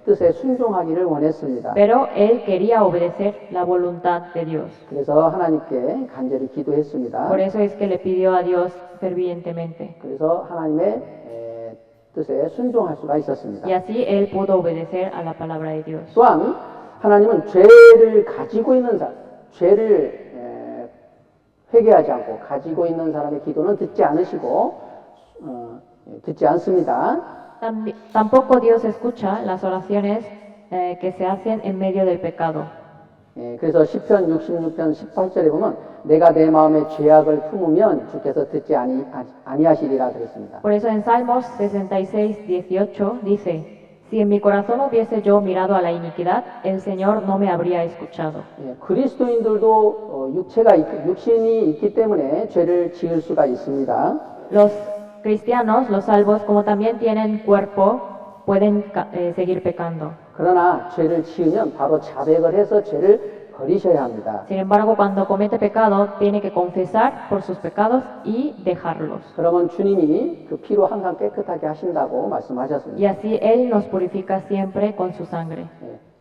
뜻에 순종하기를 원했습니다. Pero él quería obedecer la voluntad de Dios. 그래서 하나님께 간절히 기도했습니다. Por eso es que le pidió a Dios fervientemente. 그래서 하나님의 뜻에 순종할 수가 있었습니다. Y así él pudo obedecer a la palabra de Dios. 또한 하나님은 죄를 가지고 있는 사람, 죄를 회개하지 않고 가지고 있는 사람의 기도는 듣지 않으시고 듣지 않습니다. Tampoco Dios escucha las oraciones que se hacen en medio del pecado. 그래서 시편 66편 18절에 보면 내가 내 마음에 죄악을 품으면 주께서 듣지 아니하시리라 그랬습니다. Por eso en Salmos 66:18 dice, si en mi corazón hubiese yo mirado a la iniquidad, el Señor no me habría escuchado. 그리스도인들도 육신이 있기 때문에 죄를 지을 수가 있습니다. Los cristianos, los salvos, como también tienen cuerpo, pueden seguir pecando. 그러나 죄를 지으면 바로 자백을 해서 죄를 버리셔야 합니다. Sin embargo, cuando comete pecado, tiene que confesar por sus pecados y dejarlos. 그러면 주님이 그 피로 항상 깨끗하게 하신다고 말씀하셨습니다. Y así Él nos purifica siempre con su sangre.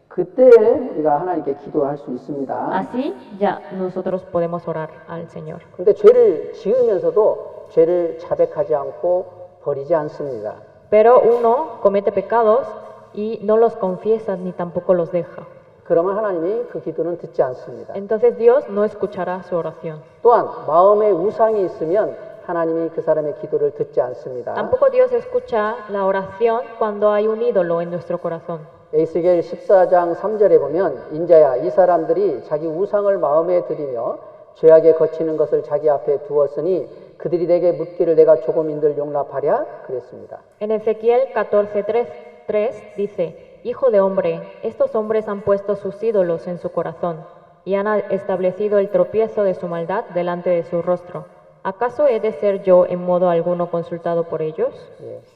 그때 우리가 하나님께 기도할 수 있습니다. Así ya nosotros podemos orar al Señor. 그런데 죄를 지으면서도 죄를 자백하지 않고 버리지 않습니다. Pero uno comete pecados y no los confiesa ni tampoco los deja. 그러면 하나님이 그 기도는 듣지 않습니다. Entonces Dios no escuchará su oración. 또한 마음에 우상이 있으면 하나님이 그 사람의 기도를 듣지 않습니다. Tampoco Dios escucha la oración cuando hay un ídolo en nuestro corazón. 에스겔 14장 3절에 보면 인자야 이 사람들이 자기 우상을 마음에 들이며 죄악에 거치는 것을 자기 앞에 두었으니 그들이 내게 묻기를 내가 조금인들 용납하랴 그랬습니다. En Ezequiel 14:3 dice, Hijo de hombre, estos hombres han puesto sus ídolos en su corazón y han establecido el tropiezo de su maldad delante de su rostro. ¿Acaso he de ser yo en modo alguno consultado por ellos?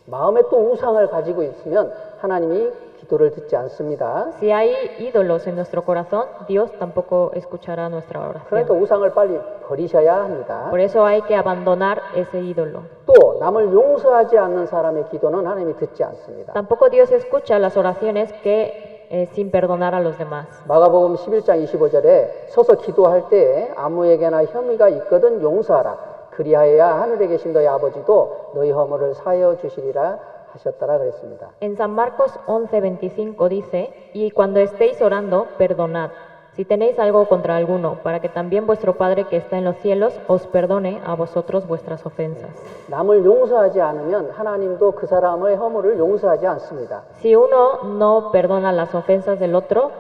마음에 또 우상을 가지고 있으면 하나님이 기도를 듣지 않습니다. Si hay ídolos en nuestro corazón, Dios tampoco escuchará nuestra 그러니까 oración. 우상을 빨리 버리셔야 합니다. Por eso hay que abandonar ese ídolo. 또 남을 용서하지 않는 사람의 기도는 하나님이 듣지 않습니다. Tampoco Dios escucha las oraciones que sin perdonar a los demás. 마가복음 11장 25절에 서서 기도할 때에 아무에게나 혐의가 있거든 용서하라. 그리하여야 하늘에 계신 너희 아버지도 너희 허물을 사하여 주시리라 하셨더라 그랬습니다. En San Marcos 11:25 dice, y cuando estéis orando, perdonad, si tenéis algo contra alguno, para que también vuestro Padre que está en los cielos os perdone a vosotros vuestras ofensas. 남을 용서하지 않으면 하나님도 그 사람의 허물을 용서하지 않습니다. Si uno no perdona las ofensas del otro,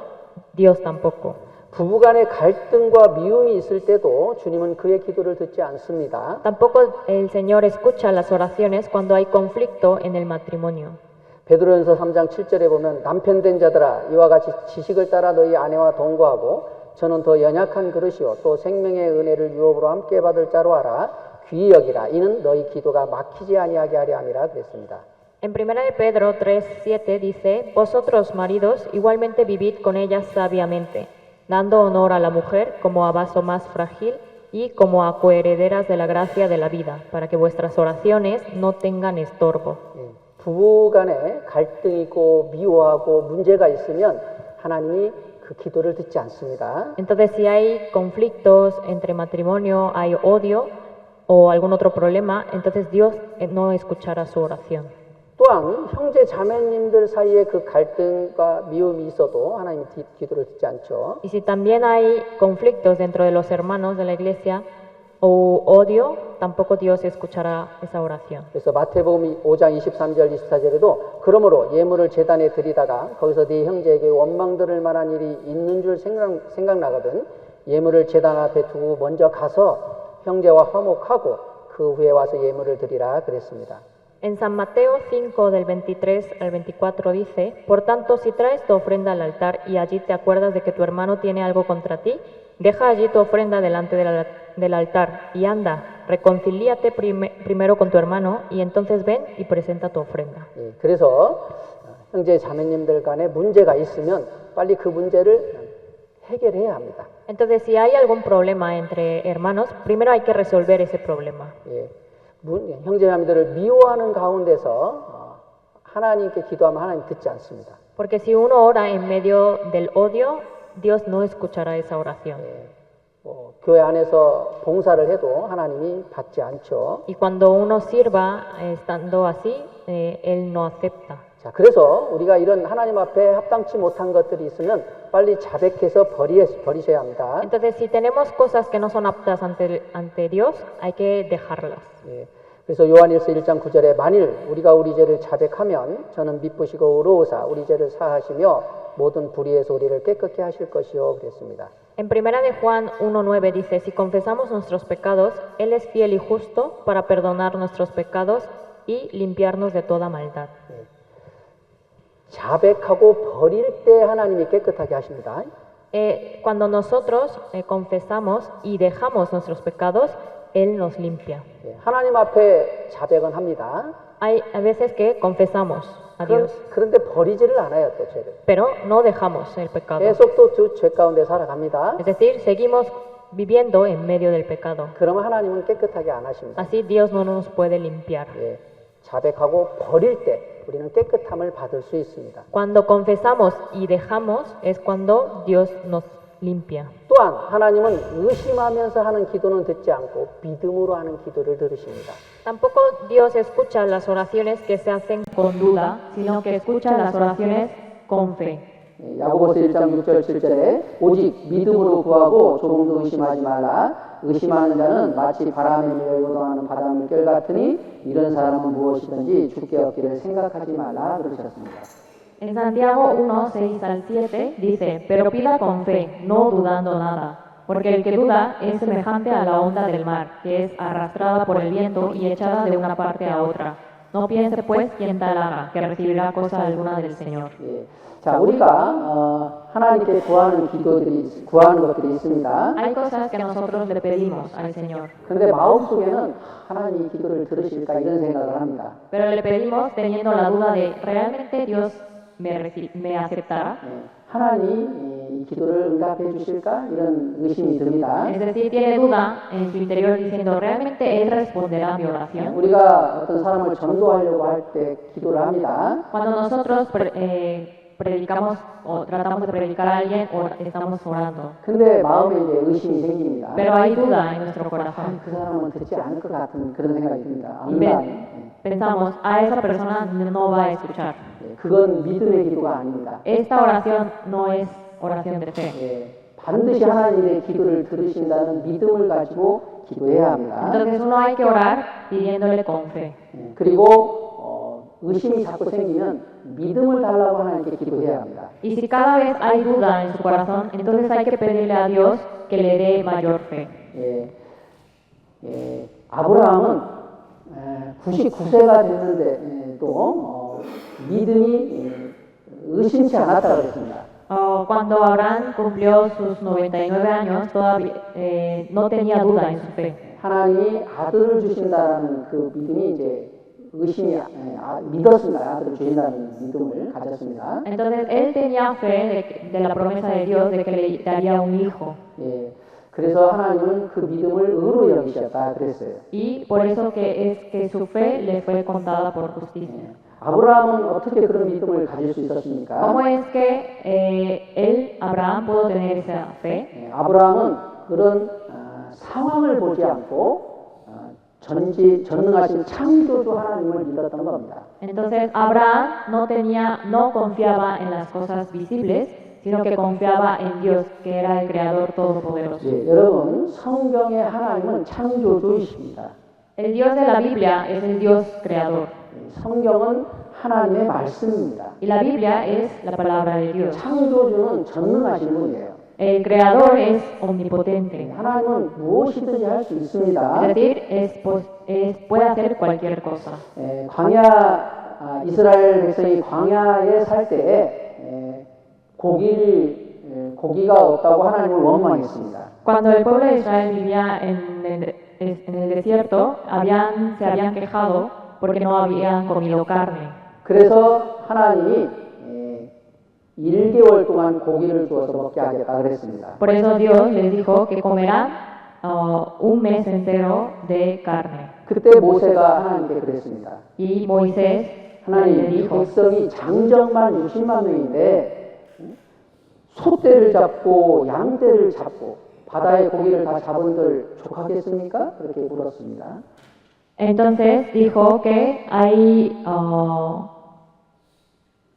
Dios tampoco. 부부간의 갈등과 미움이 있을 때도 주님은 그의 기도를 듣지 않습니다. Tampoco el Señor escucha las oraciones cuando hay conflicto en el matrimonio. 베드로전서 3장 7절에 보면 남편 된 자들아 이와 같이 지식을 따라 너희 아내와 동거하고 저는 더 연약한 그릇이요 또 생명의 은혜를 유업으로 함께 받을 자로 알아 귀히 여기라 이는 너희 기도가 막히지 아니하게 하려 함이라 그랬습니다. En 1 de Pedro 3:7 dice, vosotros maridos igualmente vivid con ellas sabiamente, dando honor a la mujer como a vaso más frágil y como a coherederas de la gracia de la vida, para que vuestras oraciones no tengan estorbo. 부부 간에 갈등이 있고 미워하고 문제가 있으면 하나님이 그 기도를 듣지 않습니다. Entonces, si hay conflictos entre matrimonio, hay odio o algún otro problema, entonces Dios no escuchará su oración. 또한 형제 자매님들 사이에 그 갈등과 미움이 있어도 하나님이 기도를 듣지 않죠. Y si también hay conflictos dentro de los hermanos de la iglesia o odio, tampoco Dios escuchará esa oración. 그래서 마태복음 5장 23절 24절에도 그러므로 예물을 제단에 드리다가 거기서 네 형제에게 원망 들을 만한 일이 있는 줄 생각나거든 예물을 제단 앞에 두고 먼저 가서 형제와 화목하고 그 후에 와서 예물을 드리라 그랬습니다. En San Mateo 5 del 23 al 24 dice, por tanto, si traes tu ofrenda al altar y allí te acuerdas de que tu hermano tiene algo contra ti, deja allí tu ofrenda delante del altar y anda, reconcíliate primero con tu hermano y entonces ven y presenta tu ofrenda. 예, 그래서 형제 자매님들 간에 문제가 있으면 빨리 그 문제를 해결해야 합니다. Entonces, si hay algún problema entre hermanos, primero hay que resolver ese problema. 예, 형제자매들을 미워하는 가운데서 하나님께 기도하면 하나님 듣지 않습니다. Porque si uno ora en medio del odio, Dios no escuchará esa oración. 예, 교회 안에서 봉사를 해도 하나님이 받지 않죠. Y cuando uno sirva estando así, Él no acepta. 자, 그래서 우리가 이런 하나님 앞에 합당치 못한 것들이 있으면 빨리 자백해서 버리셔야 합니다. Entonces, si tenemos cosas que no son aptas ante Dios, hay que dejarlas. 예, 그래서 요한일서 1장 9절에 만일 우리가 우리 죄를 자백하면 저는 미쁘시고 의로우사 우리 죄를 사하시며 모든 불의에서 우리를 깨끗게 하실 것이요 그랬습니다. En primera de Juan 1:9 dice, si confesamos nuestros pecados, Él es fiel y justo para perdonar nuestros pecados y limpiarnos de toda maldad. 예, 자백하고 버릴 때 하나님이 깨끗하게 하십니다. Cuando nosotros confesamos y dejamos nuestros pecados, Él nos limpia. 예, 하나님 앞에 자백은 합니다. Hay veces que confesamos a Dios, 그런데 버리지를 않아요, 또 죄를. pero no dejamos el pecado. 계속 또 그 죄 가운데 살아갑니다. Es decir, seguimos viviendo en medio del pecado. 그러면 하나님은 깨끗하게 안 하십니다. Así Dios no nos puede limpiar. 예, 자백하고 버릴 때 우리는 깨끗함을 받을 수 있습니다. Cuando confesamos y dejamos es cuando Dios nos limpia. 또한 하나님은 의심하면서 하는 기도는 듣지 않고 믿음으로 하는 기도를 들으십니다. Tampoco Dios escucha las oraciones que se hacen con duda, sino que escucha las oraciones con fe. 야고보서 1장 6절 7절에 오직 믿음으로 구하고 조금도 의심하지 말라. 의심하는 자는 마치 바람에 밀려 요동하는 바닷물결 같으니 이런 사람은 무엇이든지 죽게 얻기를 생각하지 말라 그러셨습니다. En Santiago 1, 6 al 7 dice, pero pida con fe, no dudando nada, porque el que duda es semejante a la onda del mar, que es arrastrada por el viento y echada de una parte a otra. No piense pues quien tal haga, que recibirá cosa alguna del Señor. 예. 자, 우리가 하나님께 구하는 것들이 있습니다. Hay cosas que nosotros le pedimos al Señor, 그런데 마음속에는 하나님이 기도를 들으실까 이런 생각을 합니다. pero le pedimos teniendo la duda de, ¿realmente Dios me aceptará? 하나님이 이 기도를 응답해 주실까 이런 의심이 듭니다. Es decir, tiene duda en su interior diciendo, ¿realmente Él responderá a mi oración? 우리가 어떤 사람을 전도하려고 할 때 기도를 합니다. Cuando nosotros predicamos o tratamos de predicar a alguien o estamos orando, 근데 마음에 이제 의심이 생깁니다. pero hay duda en nuestro corazón. 그 사람은 듣지 않을 것 같은 그런 생각이 듭니다. Y pensamos, a esa persona no va a escuchar. 그건 믿음의 기도가 아닙니다. Esta oración no es oración de fe. 예, 반드시 하나님의 기도를 들으신다는 믿음을 가지고 기도해야 합니다. Entonces uno hay que orar pidiéndole con fe. 예, 그리고 의심이 자꾸 생기면 믿음을 달라고 하나님께 기도해야 합니다. Y si cada vez hay duda en su corazón, entonces hay que pedirle a Dios que le dé mayor fe. 아브라함은 99세가 됐는데도 믿음이 의심치 않았다고 그랬습니다. Cuando Abraham cumplió sus 99 años, todavía no tenía duda en su fe. 하나님이 아들을 주신다는 그 믿음이 이제 믿었습니다. 아들을 주신다는 믿음을 가졌습니다. Entonces él tenía fe de la promesa de Dios de que le daría un hijo. 예, 그래서 하나님은 그 믿음을 의로 여기셨다 그랬어요. Y por eso que es que su fe le fue contada por justicia. 아브라함은 어떻게 그런 믿음을 가질 수 있었습니까? ¿Cómo es que Abraham pudo tener esa fe? 아브라함은 그런 상황을 보지 않고 전능하신 창조주 하나님을 믿었던 겁니다. Entonces Abraham no confiaba en las cosas visibles, sino que confiaba en Dios, que era el Creador Todopoderoso. 예, 여러분, 성경의 하나님은 창조주이십니다. El Dios de la Biblia es el Dios creador. 성경은 하나님의 말씀입니다. Y la Biblia es la palabra de Dios. 창조주는 전능하신 분이에요. El creador es omnipotente. 하나님은 무엇이든지 할 수 있습니다. Es decir, puede hacer cualquier cosa. 이스라엘 백성이 광야에 살 때에 고기가 없다고 하나님을 원망했습니다. Cuando el pueblo de Israel vivía en el desierto, se habían quejado porque no habían comido carne. 그래서 하나님이 1개월 동안 고기를 주어서 먹게 하겠다 그랬습니다. Por eso Dios les dijo que comerán un mes entero de carne. 그때 모세가 하나님께 그랬습니다. Y Moisés le 하나님, 이 dijo, 백성이 장정만 60만 명인데 소떼를 잡고 양떼를 잡고 바다의 고기를 다 잡은들 족하겠습니까? 그렇게 물었습니다. entonces dijo que hay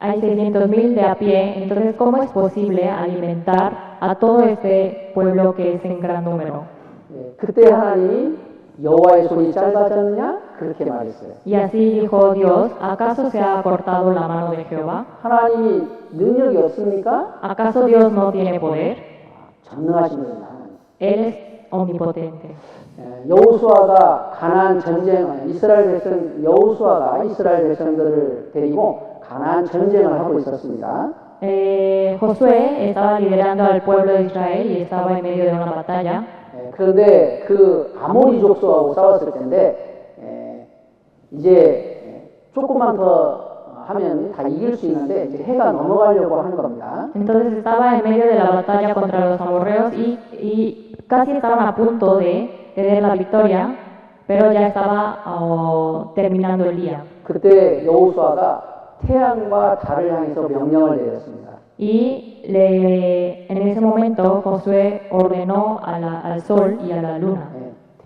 600,000 de a pie, entonces ¿cómo es posible alimentar a todo este pueblo que es en gran número? 그때 하나님이 여호와의 손이 짧아졌느냐? 그렇게 말했어요. Y así dijo Dios, ¿acaso se ha cortado la mano de Jehová? 하나님이 능력이 없습니까? ¿Acaso Dios no tiene poder? 전능하신 분입니다. Él es omnipotente. 여호수아가 가나안 전쟁, 여호수아가 이스라엘 백성들을 데리고 가나안 전쟁을 하고 있었습니다. Josué estaba liderando al pueblo de Israel y estaba en medio de una batalla. 그런데 그 아모리 족속하고 싸웠을 텐데 이제 조금만 더 하면 다 이길 수 있는데 이제 해가 넘어가려고 하는 겁니다. Entonces estaba en medio de la batalla contra los amorreos y casi estaban a punto de tener la victoria, pero ya estaba terminando el día. 그때 여호수아가 태양과 달을 향해서 명령을 내렸습니다. Y en ese momento Josué ordenó al sol y a la luna.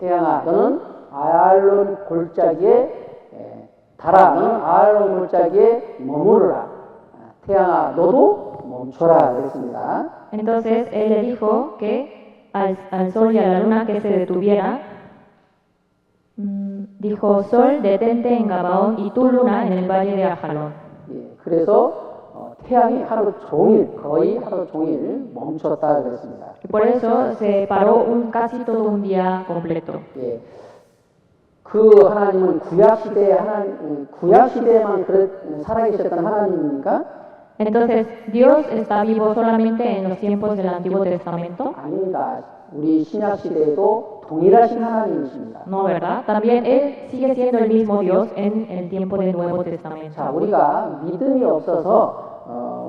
태양아, 너는 아알론 골짜기에 달아, 너는 아알론 골짜기에 머무르라. 태양아, 너도 멈춰라 그랬습니다. Entonces él le dijo que al sol y a la luna que se detuviera. Dijo, sol, detente en Gabaón y tú, luna, en el valle de Ajalón. 그래서 태양이 거의 하루 종일 멈췄다 그랬습니다. Y por eso se paró casi todo un día completo. 그 하나님은 구약 시대에만 살아계셨던 하나님입니까? Entonces, ¿Dios está vivo solamente en los tiempos del Antiguo Testamento? 아닙니다. 우리 신약 시대에도 동일하신 하나님이십니다. No, ¿verdad? También Él sigue siendo el mismo Dios en el tiempo del Nuevo Testamento. 자, 우리가 믿음이 없어서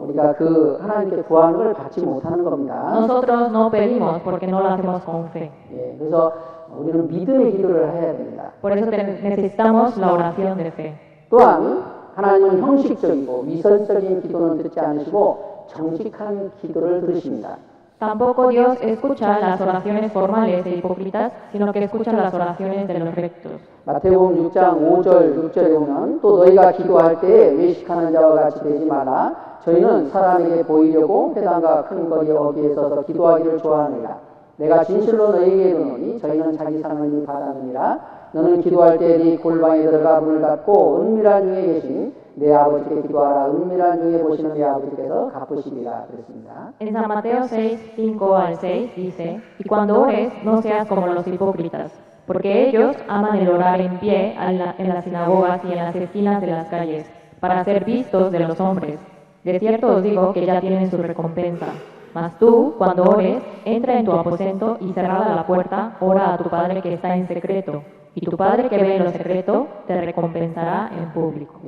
우리가 그 하나님께 구하는 걸 받지 못하는 겁니다. Nosotros no pedimos porque no lo hacemos con fe. 그래서 우리는 믿음의 기도를 해야 됩니다. Por eso necesitamos la oración de fe. 또한 하나님은 형식적이고 위선적인 기도는 듣지 않으시고 정직한 기도를 들으십니다. Tampoco Dios escucha las oraciones formales e hipócritas, sino que escucha las oraciones de los rectos. 마태복음 6장 5절 6절에 보면 또 너희가 기도할 때 외식하는 자와 같이 되지 마라. 저희는 사람에게 보이려고 회당과 큰 거리 어귀에 서서 기도하기를 좋아하느니라. 내가 진실로 너희에게 이르노니 저희는 자기 상을 이미 받았느니라. 너는 기도할 때 네 골방에 들어가 문을 닫고 은밀한 중에 계신 내 아버지께 기도하라. 은밀한 중에 보시는 내 아버지께서 갚으시리라 그랬습니다. En San Mateo 6, 5 al 6 dice, y cuando ores no seas como los hipócritas, porque ellos aman el orar en pie en las sinagogas y en las esquinas de las calles, para ser vistos de los hombres. De cierto os digo que ya tienen su recompensa. Mas tú, cuando ores, entra en tu aposento y cerrada la puerta, ora a tu Padre que está en secreto. Y tu Padre que ve en lo secreto te recompensará en público.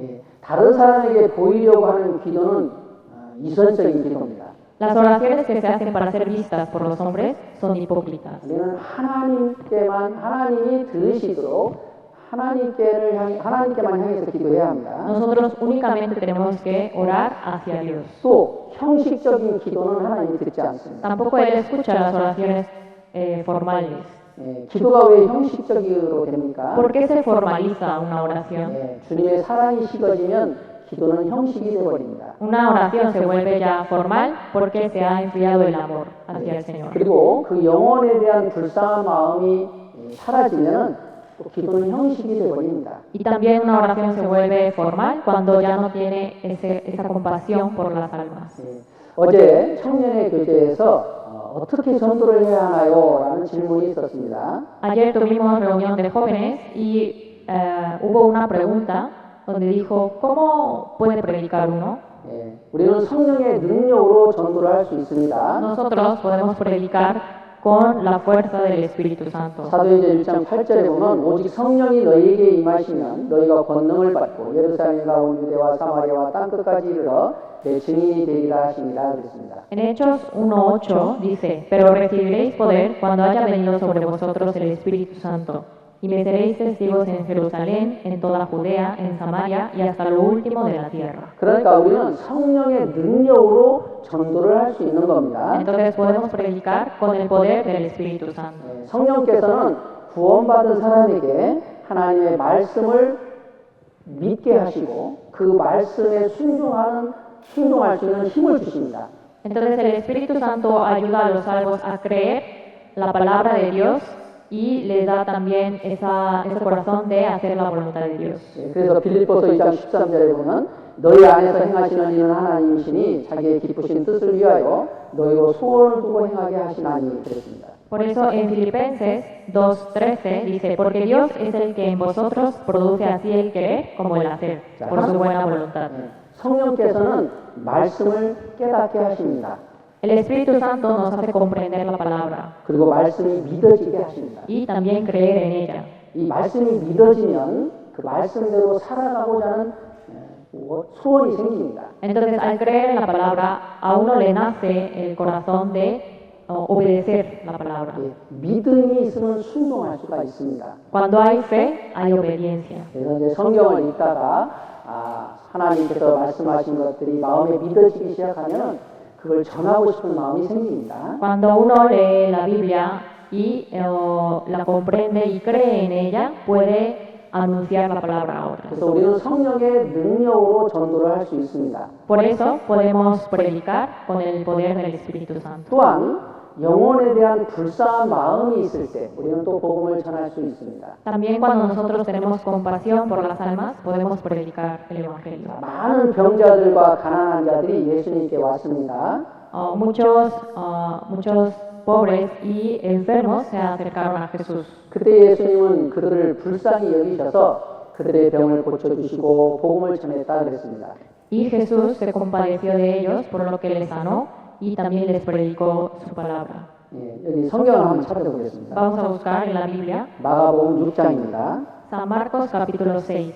다른 사람에게 보이려고 하는 기도는 이선적인 기도입니다. Las oraciones que se hacen para ser vistas por los hombres son hipócritas. 우리는 하나님이 들으시도록 하나님께만 향해서 기도해야 합니다. Nosotros únicamente tenemos que orar hacia Dios. 또 형식적인 기도는 하나님이 듣지 않습니다. Tampoco Él escucha las oraciones formales. 기도가 왜 형식적으로 됩니까? ¿Por qué se formaliza una oración? 주님의 사랑이 식어지면 기도는 형식이 되어버립니다. Una oración se vuelve ya formal porque se ha enfriado el amor hacia el Señor. 그리고 그 영혼에 대한 불쌍한 마음이 사라지면 또 기도는 형식이 되어버립니다. Y también una oración se vuelve formal cuando ya no tiene esa compasión por las almas. 어제 청년의 교제에서 어떻게 전도를 해야 하나요? 라는 질문이 있었습니다. Ayer tuvimos reunión de jóvenes y hubo una pregunta donde dijo, ¿cómo puede predicar uno? 우리는 성령의 능력으로 전도를 할 수 있습니다. Nosotros podemos predicar con la fuerza del Espíritu Santo. 사도행전 1장 8절에 보면 오직 성령이 너희에게 임하시면 너희가 권능을 받고 예루살렘과 온 유대와 사마리아와 땅끝까지 이르러 내 증인이 되리라 하시니라 그랬습니다. En Hechos 1:8 dice, pero recibiréis poder cuando haya venido sobre vosotros el Espíritu Santo, y me seréis testigos en Jerusalén, en toda Judea, en Samaria y hasta lo último de la tierra. 그러니까 우리는 성령의 능력으로 전도를 할 수 있는 겁니다. Entonces podemos predicar con el poder del Espíritu Santo. 성령께서는 구원받은 사람에게 하나님의 말씀을 믿게 하시고 그 말씀에 순종할 수 있는 힘을 주십니다. Entonces el Espíritu Santo ayuda a los salvos a creer la palabra de Dios y les da también ese corazón de hacer la voluntad de Dios. 그래서 빌립보서 2장 13절에 보면 너희 안에서 행하시는 이는 하나님이시니 자기의 기쁘신 뜻을 위하여 너희로 소원을 두고 행하게 하시나니 그랬습니다. Por eso en Filipenses 2:13 dice, porque Dios es el que en vosotros produce así el querer como el hacer, por su buena voluntad. 성령께서는 말씀을 깨닫게 하십니다. El Espíritu Santo nos hace comprender la palabra 그리고 말씀이 믿어지게 하십니다. y también creer en ella. 이 말씀이 믿어지면 그 말씀대로 살아가고자 하는 소원이 생깁니다. Entonces al creer en la palabra a uno le nace el corazón de obedecer la palabra. 믿음이 있으면 순종할 수가 있습니다. Cuando hay fe, hay obediencia. 그래서 이제 성경을 읽다가 하나님께서 말씀하신 것들이 마음에 믿어지기 시작하면 그걸 전하고 싶은 마음이 생깁니다. Cuando uno lee la Biblia y la comprende y cree en ella, puede anunciar la palabra a otros. 그래서 우리는 성령의 능력으로 전도를 할 수 있습니다. Por eso podemos predicar con el poder del Espíritu Santo. 또한 영혼에 대한 불쌍한 마음이 있을 때 우리는 또 복음을 전할 수 있습니다. También cuando nosotros tenemos compasión por las almas, podemos predicar el Evangelio. 많은 병자들과 가난한 자들이 예수님께 왔습니다. Muchos pobres y enfermos se acercaron a Jesús. 그때 예수님은 그들을 불쌍히 여기셔서 그들의 병을 고쳐주시고 복음을 전했다 그랬습니다. Y Jesús se compadeció de ellos por lo que les sanó y también les predicó su palabra. 여기 성경을 한번 찾아보겠습니다. Vamos a buscar en la Biblia 마가복음 6장입니다. San Marcos capítulo 6.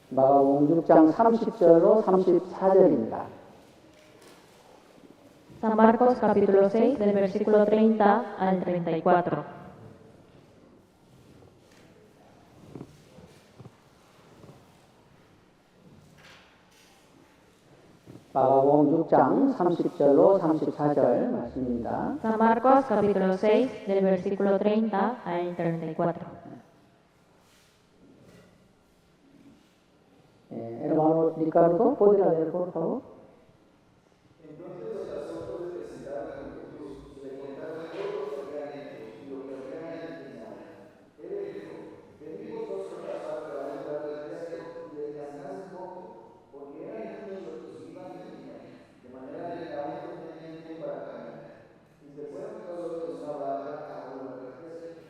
마가복음 6장 30절로 34절입니다. San Marcos capítulo 6 del versículo 30 al 34. 마가복음 6장 30절로 34절 말씀입니다. San Marcos capítulo 6 del versículo 30 al 34. Hermano Ricardo, ¿podría leer por favor? Entonces los apóstoles presentaron a Jesús y le contaron todo lo que habían hecho y lo que habían enseñado. Él les dijo, venid vosotros a la ciudad del desierto y descansad un poco, porque eran muchos los que iban y venían, de manera que aún no tenían tiempo para caminar. Y se fueron todos en una barca a un lugar desierto.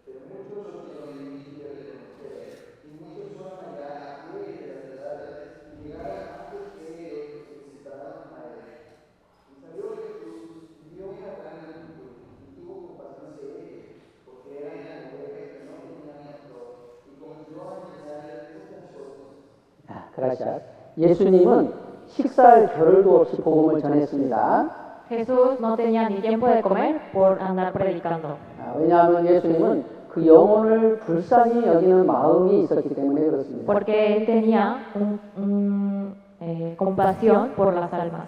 Pero muchos lo vieron difícil de reconocer, y muchos fueron allá a pie de las ciudades y llegaron antes que ellos que se instalaron a él. Y salió Jesús y vio una gran multitud y tuvo compasión de ellos, porque eran como ovejas que no tenían pastor, y comenzó a enseñarles muchas cosas. gracias. 예수님은 식사할 겨를도 없이 복음을 전했습니다. Jesús no tenía ni tiempo de comer por andar predicando. 왜냐하면 예수님은 그 영혼을 불쌍히 여기는 마음이 있었기 때문에 그렇습니다. Porque él tenía compasión por las almas.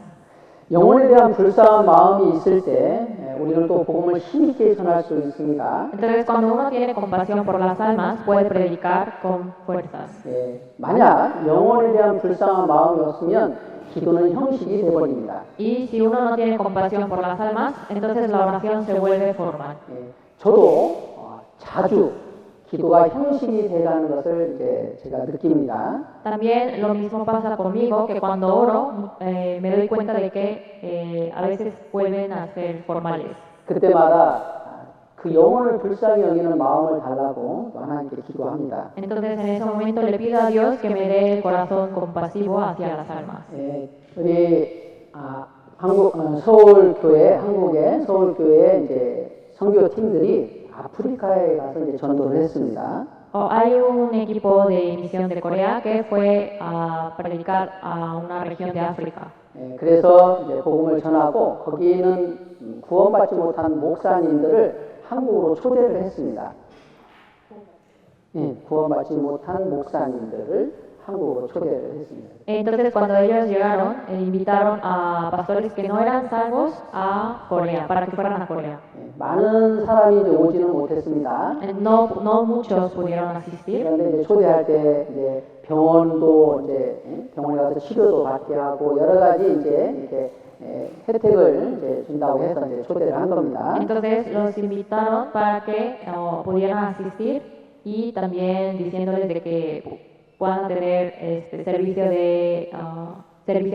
영혼에 대한 불쌍한 마음이 있을 때 우리는 또 복음을 힘있게 전할 수 있습니다. Entonces, cuando uno tiene compasión por las almas, puede predicar con fuerzas. 만약 영혼에 대한 불쌍한 마음이 없으면 기도는 형식이 되어버립니다. Y si uno no tiene compasión por las almas, entonces la oración se vuelve formal. 저도 자주 기도가 형식이 돼가는 것을 이제 제가 느낍니다. También lo mismo pasa conmigo, que cuando oro me doy cuenta de que a veces vuelven a ser formales. 그때마다 그 영혼을 불쌍히 여기는 마음을 달라고 하나님께 기도합니다. Entonces en ese momento le pido a Dios que me dé el corazón compasivo hacia las almas. 우리 한국의 서울교회 이제 선교 팀들이 아프리카에 가서 이제 전도를 했습니다. Hay un equipo de misión de Corea que fue a predicar a una región de África. 그래서 이제 복음을 전하고 거기는 구원받지 못한 목사님들을 한국으로 초대를 했습니다. 구원받지 못한 목사님들을 한국으로 초대를 했습니다. Entonces cuando ellos llegaron, invitaron a pastores que no eran salvos a Corea, para que fueran a Corea. 많은 사람이 이제 오지는 못했습니다. No muchos pudieron asistir. 그런데 이제 초대할 때 이제 병원도 이제 병원에 가서 치료도 받게 하고 여러 가지 이제 이렇게 혜택을 이제 준다고 해서 이제 초대를 한 겁니다. Entonces los invitaron para que pudieran asistir y también diciéndoles de que puedan tener servicio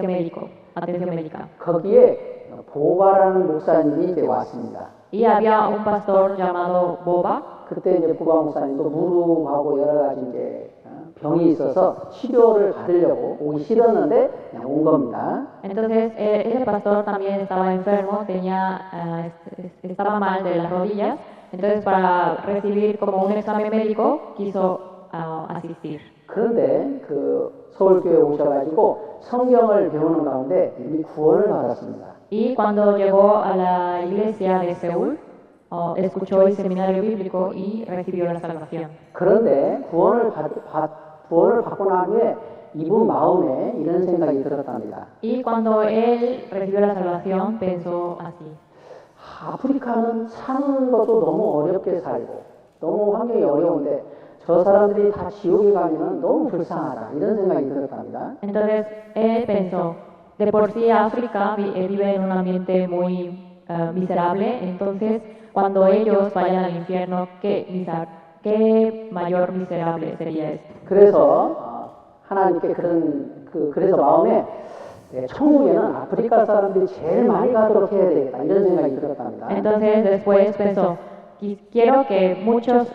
médico, atención médica. 거기에 보바라는 목사님이 이제 왔습니다. Y había un pastor llamado Boba. 그때 이제 보바 목사님도 무릎하고 여러 가지 이제 병이 있어서 치료를 받으려고 오기 싫었는데 그냥 온 겁니다. Entonces ese pastor también estaba enfermo, estaba mal de las rodillas. Entonces para recibir como un examen médico quiso asistir. 그런데 그 서울교회에 오셔가지고 성경을 배우는 가운데 이미 구원을 받았습니다. Y cuando llegó a la iglesia de Seúl, escuchó el seminario bíblico y recibió la salvación. 그런데 구원을 받고 난 후에 이분 마음에 이런 생각이 들었답니다. Y cuando él recibió la salvación, pensó así. 아프리카는 사는 것도 너무 어렵게 살고 너무 환경이 어려운데 저 사람들이 다 지옥에 가면은 너무 불쌍하다 이런 생각이 들었답니다. Entonces él pensó, de por sí África vive en un ambiente muy miserable, entonces cuando ellos vayan al infierno, qué mayor miserable sería esto. 그래서 하나님께 그래서 마음에 천국에는 아프리카 사람들이 제일 많이 가도록 해야 되겠다 이런 생각이 들었답니다. Entonces después pensó, quiero que muchos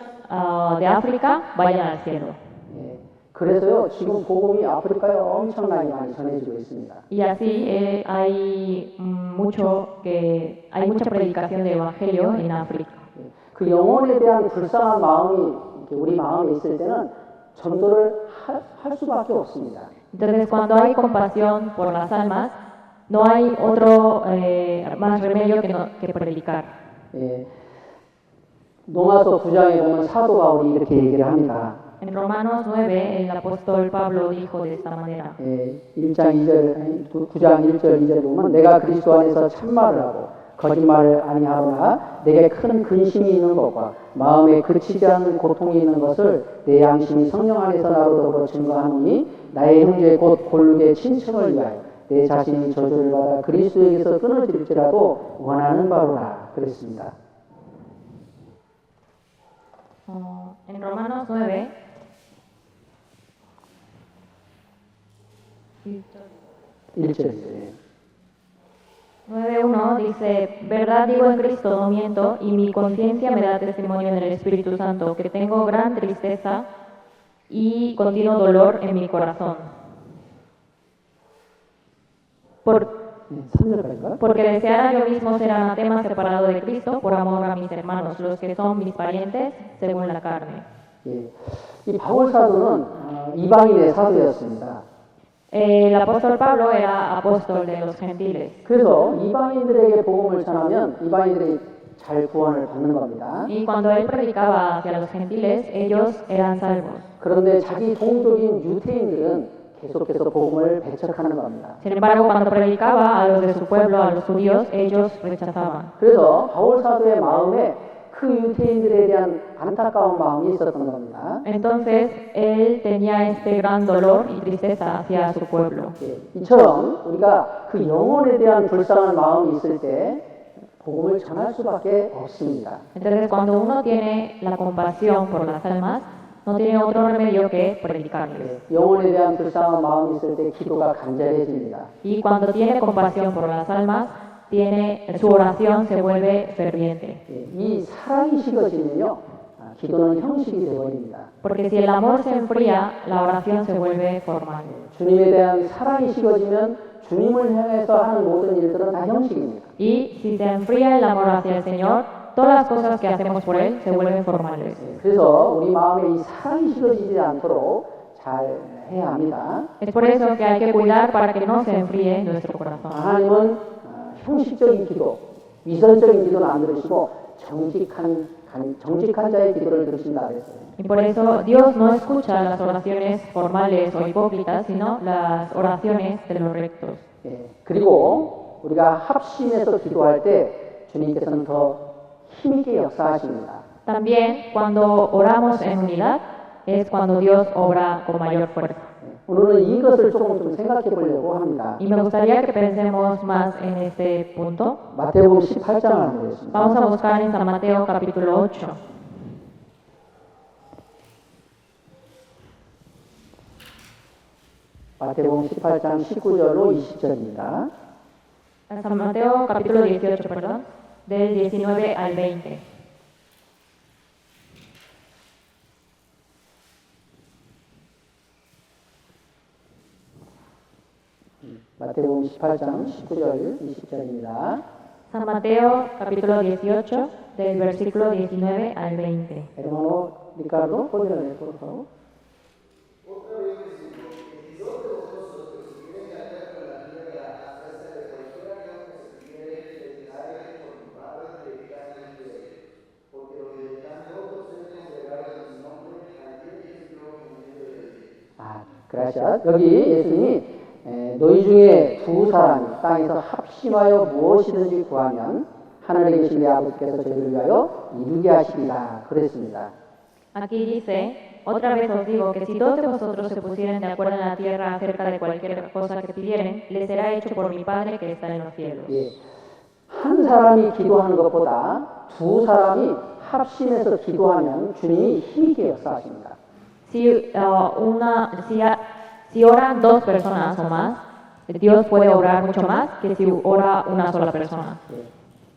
de África vayan al cielo. 그래서요 지금 복음이 아프리카에 엄청나게 많이 전해지고 있습니다. Y así hay mucha predicación de evangelio en África. 그 영혼에 대한 불쌍한 마음이 우리 마음에 있을 때는 전도를 할 수밖에 없습니다. Entonces cuando hay compasión por las almas, no hay otro más remedio que predicar. 로마서 9장에 보면 사도 바울이 이렇게 얘기를 합니다. En Romanos 9, el apóstol Pablo dijo de esta manera. 9장 1절 2절 보면 내가 그리스도 안에서 참말을 하고 거짓말을 아니하노라 내게 큰 근심이 있는 것과 마음에 그치지 않는 고통이 있는 것을 내 양심이 성령 안에서 나로 더불어 증거하노니 나의 형제 곧 골르게 친척을 위하여 내 자신이 저주를 받아 그리스도에게서 끊어질지라도 원하는 바로라 그랬습니다. En Romanos 9, 1절 9:1 dice, verdad digo en Cristo, no miento, y mi conciencia me da testimonio en el Espíritu Santo, que tengo gran tristeza y continuo dolor en mi corazón. Porque deseara yo mismo ser anatema separado de Cristo por amor a mis hermanos, los que son mis parientes según la carne. 이 바울 사도는 이방인의 사도였습니다. El apóstol Pablo era apóstol de los gentiles. 그래서 이방인들에게 복음을 전하면 이방인들이 잘 구원을 받는 겁니다. Y cuando él predicaba hacia los gentiles, ellos eran salvos. 그런데 자기 동족인 유태인들은 계속해서 복음을 배척하는 겁니다. Sin embargo, cuando predicaba a los de su pueblo, a los judíos, ellos rechazaban. 그래서 바울 사도의 마음에 그 유대인들에 대한 안타까운 마음이 있었던 겁니다. Entonces, él tenía este gran dolor y tristeza hacia su pueblo. 예, 이처럼 우리가 그 영혼에 대한 불쌍한 마음이 있을 때 복음을 전할 수밖에 없습니다. Entonces, cuando uno tiene la compasión por las almas, no tiene otro remedio que predicarles. 예, 영혼에 대한 불쌍한 마음이 있을 때 기도가 간절해집니다. Y cuando tiene compasión por las almas, su oración se vuelve ferviente. 예, 이 사랑이 식어지면요, 기도는 형식이 되어버립니다. Porque si el amor se enfría, la oración se vuelve formal. 주님에 대한 사랑이 식어지면 주님을 향해서 하는 모든 일들은 다 형식입니다. Y si se enfría el amor hacia el Señor, todas las cosas que hacemos por Él se vuelven formales. 그래서 우리 마음에 이 사랑이 식어지지 않도록 잘 해야 합니다. Es por eso que hay que cuidar para que no se enfríe nuestro corazón. 하나님은 형식적인 기도, 위선적인 기도는 안 들으시고 정직한 자의 기도를 들으신다 그랬어요. Y por eso Dios no escucha las oraciones formales o hipócritas, sino las oraciones de los rectos. 예, 그리고 우리가 합심해서 기도할 때 주님께서는 더 힘있게 역사하십니다. También cuando oramos en unidad es cuando Dios obra con mayor fuerza. 오늘은 이것을 조금 좀 생각해 보려고 합니다. Y me gustaría que pensemos más en este punto. 마태복음 18장을 한번 보겠습니다. Vamos a buscar en San Mateo capítulo 8. 마태복음 18장 19절로 20절입니다. San Mateo capítulo 18, perdón, del 19 al 20. 마태복음 18장 19절 20절입니다. San Mateo capítulo 18 del versículo 19 al 20. Hermano Ricardo, ¿podría leer, por favor? Otra vez les digo, que si dos de vosotros que estuvieren de acuerdo en la tierra acerca de cualquier acción que se pidiere, les hagan por mi Padre predicar en el cielo. Porque lo que dejan otros es congregar en mi nombre, allí estoy yo en medio de ellos. gracias. 여기 예수님이 너희 중에 두 사람이 땅에서 합심하여 무엇이든지 구하면 하늘에 계신 내 아버지께서 저희를 위하여 이루게 하시리라 그랬습니다. Aquí dice, otra vez os digo que si dos de vosotros se pusieren de acuerdo en la tierra acerca de cualquier cosa que pidieren, les será hecho por mi Padre que está en los cielos. 예, 한 사람이 기도하는 것보다 두 사람이 합심해서 기도하면 주님이 힘있게 역사하십니다. Si oran dos personas o más, Dios puede orar mucho más que si ora una sola persona.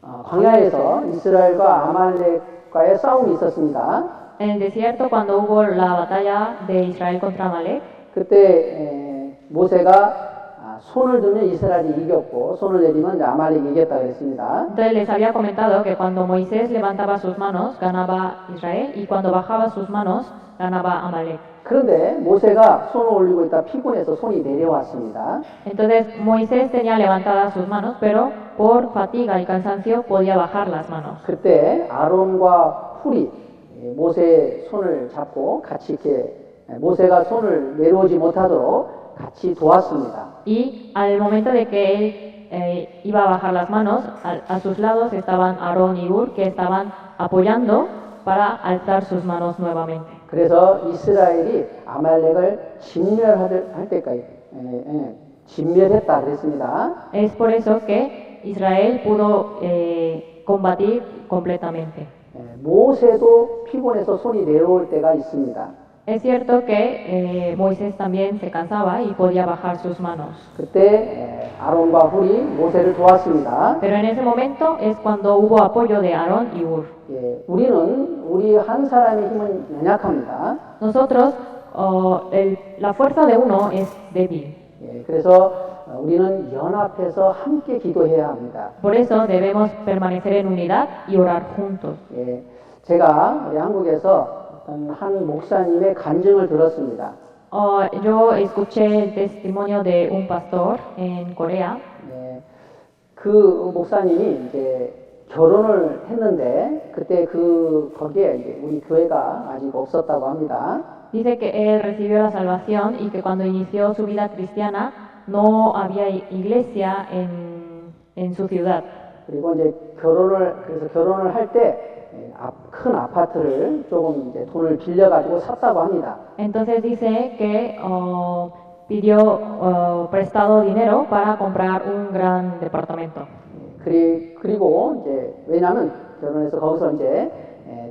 광야에서 이스라엘과 아말렉과의 싸움이 있었습니다. En el desierto, cuando hubo la batalla de Israel contra Amalek, 그때 모세가 손을 들면 이스라엘이 이겼고 손을 내리면 아말렉이 이겼다 그랬습니다. entonces les había comentado que cuando Moisés levantaba sus manos, ganaba Israel, y cuando bajaba sus manos, ganaba Amalek. 그런데 모세가 손을 올리고 있다 피곤해서 손이 내려왔습니다. Entonces Moisés tenía levantadas sus manos, pero por fatiga y cansancio podía bajar las manos. 그때 아론과 훌이 모세의 손을 잡고 같이 이렇게 모세가 손을 내려오지 못하도록 같이 도왔습니다. Y al momento de que él iba a bajar las manos, a sus lados estaban Aarón y Hur, que estaban apoyando para alzar sus manos nuevamente. 그래서 이스라엘이 아말렉을 진멸할 때까지 진멸했다 그랬습니다. Es por eso que Israel pudo combatir completamente. 모세도 피곤해서 손이 내려올 때가 있습니다. Es cierto que Moisés también se cansaba y podía bajar sus manos. 그때 아론과 훌이 모세를 도왔습니다. Pero en ese momento es cuando hubo apoyo de Aarón y Hur. 우리 한 사람의 힘은 연약합니다. Nosotros, la fuerza de uno es débil. 그래서 우리는 연합해서 함께 기도해야 합니다. Por eso debemos permanecer en unidad y orar juntos. 제가 우리 한국에서 한 목사님의 간증을 들었습니다. Yo escuché el testimonio de un pastor en Corea. 그 목사님이 이제 결혼을 했는데 그때 거기에 이제 우리 교회가 아직 없었다고 합니다. Dice que él recibió la salvación y que cuando inició su vida cristiana no había iglesia en su ciudad. 그리고 이제 그래서 결혼을 할 때 큰 아파트를 조금 이제 돈을 빌려가지고 샀다고 합니다. Entonces dice que pidió prestado dinero para comprar un gran departamento. 그리고 이제 왜냐하면 결혼해서 거기서 이제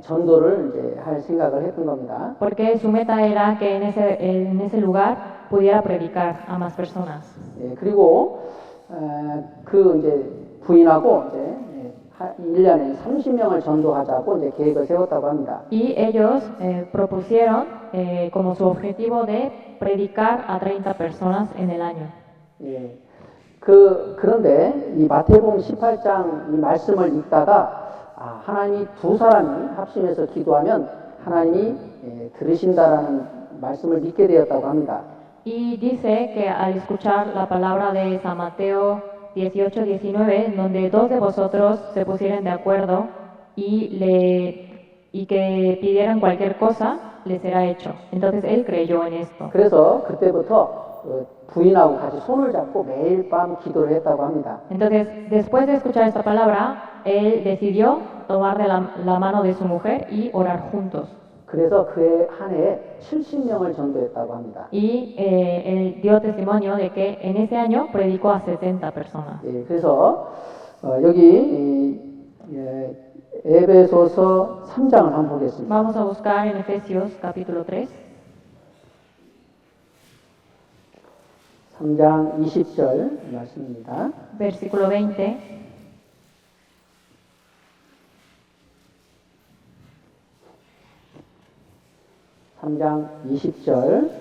전도를 이제 할 생각을 했던 겁니다. Porque su meta era que en ese lugar pudiera predicar a más personas. 그리고 그 이제 부인하고 이제 1년에 30명을 전도하자고 이제 계획을 세웠다고 합니다. Y ellos propusieron como su objetivo de predicar a 30 personas en el año. 예. 그런데 이 마태복음 18장 이 말씀을 읽다가 하나님이 두 사람이 합심해서 기도하면 하나님이 들으신다라는 말씀을 믿게 되었다고 합니다. Y dice que al escuchar la palabra de San Mateo 18-19, donde dos de vosotros se pusieran de acuerdo y que pidieran cualquier cosa, les será hecho. Entonces él creyó en esto. 그래서 그때부터 부인하고 같이 손을 잡고 매일 밤 기도를 했다고 합니다. Entonces, después de escuchar esta palabra, él decidió tomar de la mano de su mujer y orar juntos. 그래서 그해 한 해에 70명을 전도했다고 합니다. Y él dio testimonio de que en ese año predicó a 70 personas. 예, 그래서 여기 에베소서 3장을 한번 보겠습니다. Vamos a buscar en Efesios capítulo 3. 3장 20절 말씀입니다. Versículo 20.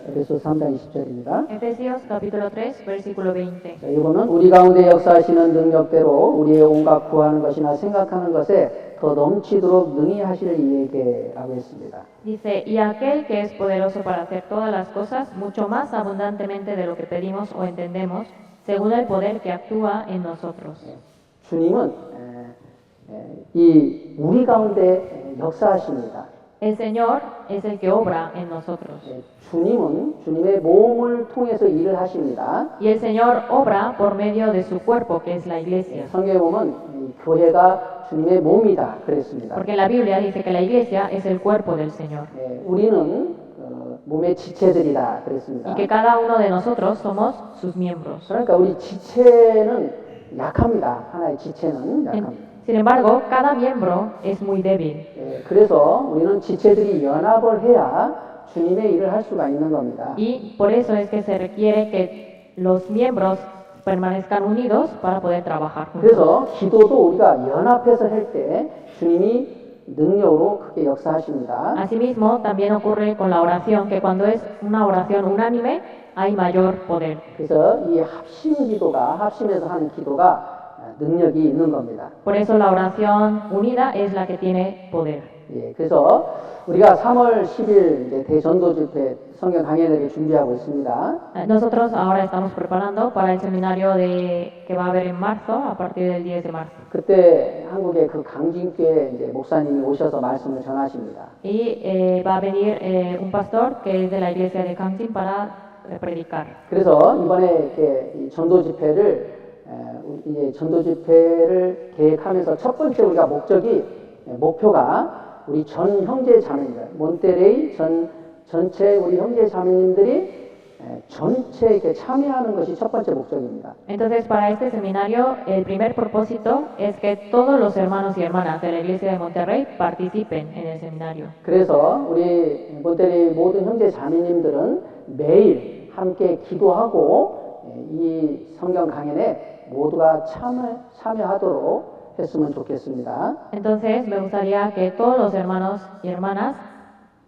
에베소 3장 20절입니다. Efesios capítulo 3, versículo 20. 자, 이거는 우리 가운데 역사하시는 능력대로 우리의 온갖 구하는 것이나 생각하는 것에 더 넘치도록 능히 하실 이에게라고 했습니다. Dice, y aquel que es poderoso para hacer todas las cosas, mucho más abundantemente de lo que pedimos o entendemos, según el poder que actúa en nosotros. 주님은 이 우리 가운데 역사하십니다. El Señor es el que obra en nosotros. 주님은 주님의 몸을 통해서 일을 하십니다. Y el Señor obra por medio de su cuerpo, que es la iglesia. 성경에 보면 이 교회가 주님의 몸이다 그랬습니다. Porque la Biblia dice que la iglesia es el cuerpo del Señor. 우리는 몸의 지체들이다 그랬습니다. Y que cada uno de nosotros somos sus miembros. 그러니까 우리 지체는 약합니다. 하나의 지체는 약합니다. Sin embargo, cada miembro es muy débil. 그래서 우리는 지체들이 연합을 해야 주님의 일을 할 수가 있는 겁니다. Y por eso es que se requiere que los miembros permanezcan unidos para poder trabajar juntos. 그래서 기도도 우리가 연합해서 할 때 주님이 능력으로 크게 역사하십니다. Asimismo, también ocurre con la oración, que cuando es una oración unánime, hay mayor poder. 그래서 이 합심해서 하는 기도가 능력이 있는 겁니다. Por eso la oración unida es la que tiene poder. 예, 그래서 우리가 3월 10일 이제 대전도 집회 성경 강연회를 준비하고 있습니다. Nosotros ahora estamos preparando para el seminario que va a haber en marzo, a partir del 10 de marzo. 그때 한국의 그 강진교회 이제 목사님이 오셔서 말씀을 전하십니다. Y va a venir un pastor que es de la iglesia de Kangjin para predicar. 그래서 이번에 이렇게 이 전도 집회를 계획하면서 첫 번째 우리가 목표가 우리 전 형제 자매님들, 몬테레이 전체 우리 형제 자매님들이 전체 이렇게 참여하는 것이 첫 번째 목적입니다. Entonces, para este seminario, el primer propósito es que todos los hermanos y hermanas de la iglesia de Monterrey participen en el seminario. 그래서 우리 몬테레이 모든 형제 자매님들은 매일 함께 기도하고 이 성경 강연에 모두가 참여하도록 했으면 좋겠습니다. Entonces, me gustaría que todos los hermanos y hermanas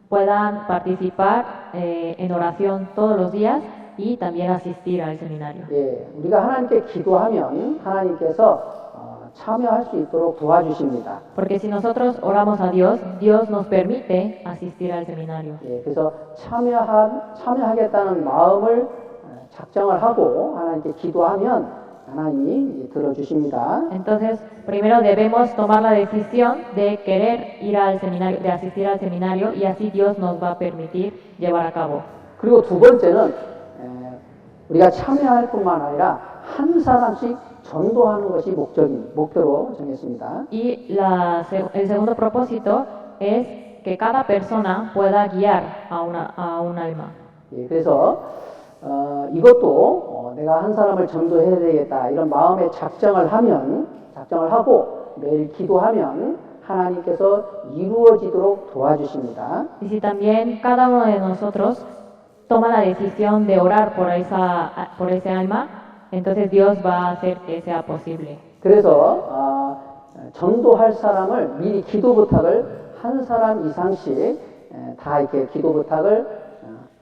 puedan participar en oración todos los días y también asistir al seminario. 예, 우리가 하나님께 기도하면 하나님께서 참여할 수 있도록 도와주십니다. Porque si nosotros oramos a Dios, Dios nos permite asistir al seminario. 예, 그래서 참여하겠다는 마음을 작정을 하고 하나님께 기도하면 하나님이 들어주십니다. Entonces, primero debemos tomar la decisión de querer ir al seminario, de asistir al seminario, y así Dios nos va a permitir llevar a cabo. 그리고 두 번째는 우리가 참여할 뿐만 아니라 한 사람씩 전도하는 것이 목표로 정했습니다. Y el segundo propósito es que cada persona pueda guiar a un alma. 예, 그래서 이것도 내가 한 사람을 전도해야 되겠다 이런 마음의 작정을 하고 매일 기도하면 하나님께서 이루어지도록 도와주십니다. Y si también cada uno de nosotros toma la decisión de orar por ese alma, entonces Dios va a hacer que sea posible. 그래서 전도할 사람을 미리 기도 부탁을 한 사람 이상씩 다 이렇게 기도 부탁을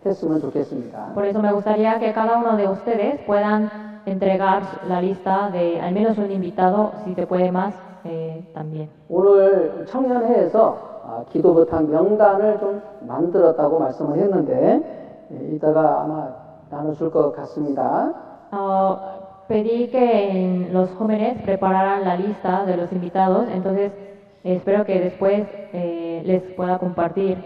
했으면 좋겠습니다. Por eso me gustaría que cada uno de ustedes puedan entregar la lista de al menos un invitado, si se puede más, también. 오늘 청년회에서 기도 부탁 명단을 좀 만들었다고 말씀을 했는데 이따가 아마 나눠줄 것 같습니다. Pedí que en los jóvenes prepararan la lista de los invitados, entonces espero que después les pueda compartir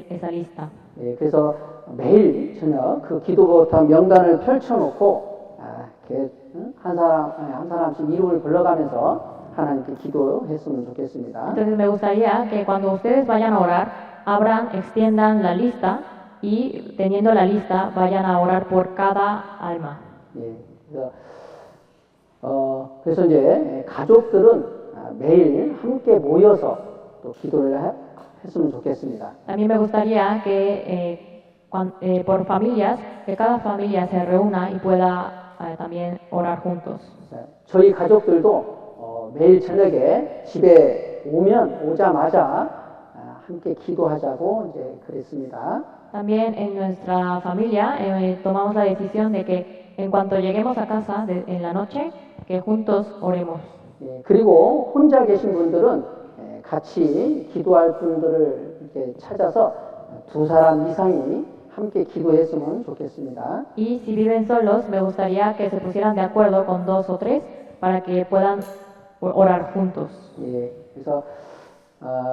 esa lista. 예, 그래서 매일 저녁 그 기도 부탁 명단을 펼쳐놓고 이렇게 한 사람씩 이름을 불러가면서 하나님께 기도했으면 좋겠습니다. Entonces me gustaría que cuando ustedes vayan a orar, extiendan la lista y teniendo la lista vayan a orar por cada alma. 예, 그래서 이제 가족들은 매일 함께 모여서 또 기도를 했으면 좋겠습니다. También me gustaría que por familias, que cada familia se reúna y pueda también orar juntos. 저희 가족들도 매일 저녁에 집에 오자마자 함께 기도하자고 이제 그랬습니다. También en nuestra familia tomamos la decisión de que en cuanto lleguemos a casa en la noche, que juntos oremos. 예, 그리고 혼자 계신 분들은 같이 기도할 분들을 이렇게 찾아서 두 사람 이상이 함께 기도했으면 좋겠습니다. Y si viven solos, me gustaría que se pusieran de acuerdo con 2 o 3 para que puedan orar juntos. 예, 그래서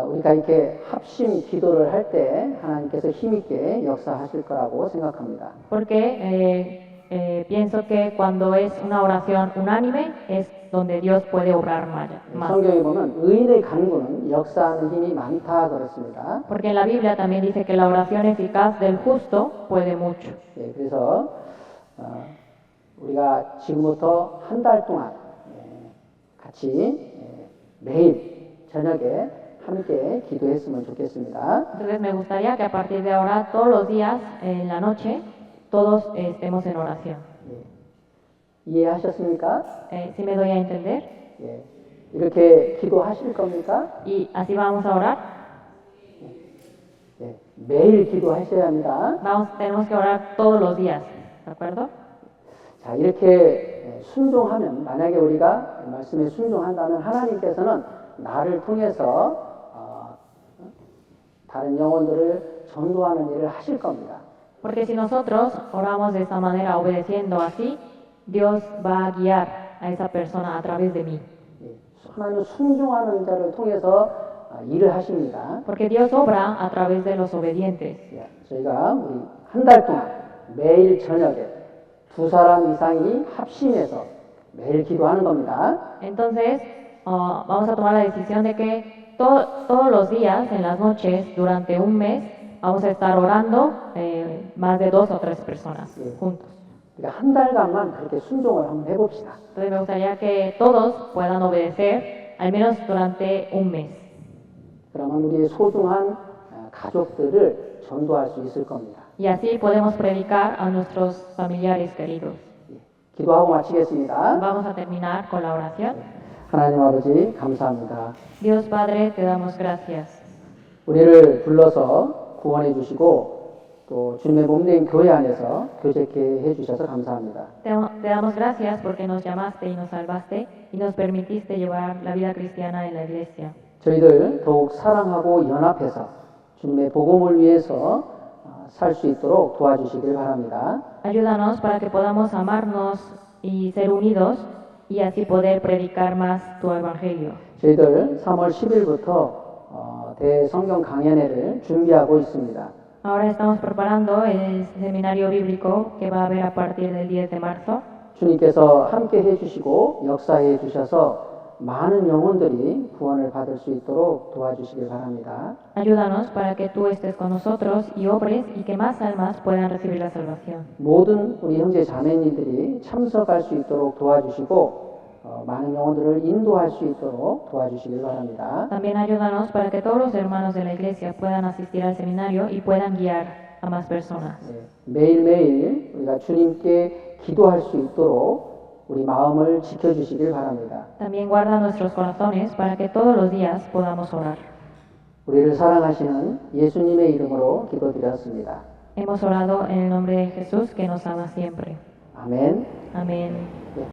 우리가 이렇게 합심 기도를 할 때 하나님께서 힘있게 역사하실 거라고 생각합니다. Porque pienso que cuando es una oración unánime es donde Dios puede obrar más. 성경에 보면 의인의 간구는 역사하는 힘이 많다 그렇습니다. Porque en la Biblia también dice que la oración eficaz del justo puede mucho. 예, 그래서 우리가 지금부터 한 달 동안 같이 매일 저녁에 함께 기도했으면 좋겠습니다. Entonces me gustaría que a partir de ahora todos los días en la noche todos estemos en oración. 이해하셨습니까? ¿Sí me doy a entender? 예, 이렇게 기도하실 겁니까? Y así vamos a orar. 예, 매일 기도하셔야 합니다. Tenemos que orar todos los días, ¿de acuerdo? 자, 이렇게 순종하면 만약에 우리가 말씀에 순종한다면 하나님께서는 나를 통해서 다른 영혼들을 전도하는 일을 하실 겁니다. Porque si nosotros oramos de esta manera, obedeciendo así, Dios va a guiar a esa persona a través de mí. 하나님은 순종하는 자를 통해서 일을 하십니다. Porque Dios obra a través de los obedientes. 저희가 우리 한 달 동안 매일 저녁에 두 사람 이상이 합심해서 매일 기도하는 겁니다. Entonces, vamos a tomar la decisión de que todos los días, en las noches, durante un mes, vamos a estar orando más de 2 o 3 personas juntos. 그러니까 한 달간만 그렇게 순종을 한번 해봅시다. Entonces me gustaría que todos puedan obedecer al menos durante un mes. 그러면 우리의 소중한 가족들을 전도할 수 있을 겁니다. Y así podemos predicar a nuestros familiares queridos. 기도하고 마치겠습니다. Vamos a terminar con la oración. 하나님 아버지 감사합니다. Dios Padre, te damos gracias. 우리를 불러서 구원해 주시고 또 주님의 몸된 교회 안에서 교제케 해주셔서 감사합니다. Te damos gracias porque nos llamaste y nos salvaste y nos permitiste llevar la vida cristiana en la iglesia. 저희들 더욱 사랑하고 연합해서 주님의 복음을 위해서 살 수 있도록 도와주시길 바랍니다. Ayúdanos para que podamos amarnos y ser unidos y así poder predicar más tu evangelio. 저희들 3월 10일부터 대성경 강연회를 준비하고 있습니다. Ahora estamos preparando el seminario bíblico que va a haber a partir del 10 de marzo. 주님께서 함께 해주시고 역사해 주셔서 많은 영혼들이 구원을 받을 수 있도록 도와주시길 바랍니다. Ayúdanos para que tú estés con nosotros y obres y que más almas puedan recibir la salvación. 모든 우리 형제 자매님들이 참석할 수 있도록 도와주시고 많은 영혼들을 인도할 수 있도록 도와주시길 바랍니다. También ayúdanos para que todos los hermanos de la iglesia puedan asistir al seminario y puedan guiar a más personas. 매일매일 우리가 주님께 기도할 수 있도록 우리 마음을 지켜주시길 바랍니다. También guarda nuestros corazones para que todos los días podamos orar. 우리를 사랑하시는 예수님의 이름으로 기도드렸습니다. Hemos orado en el nombre de Jesús que nos ama siempre. 아멘. Amén.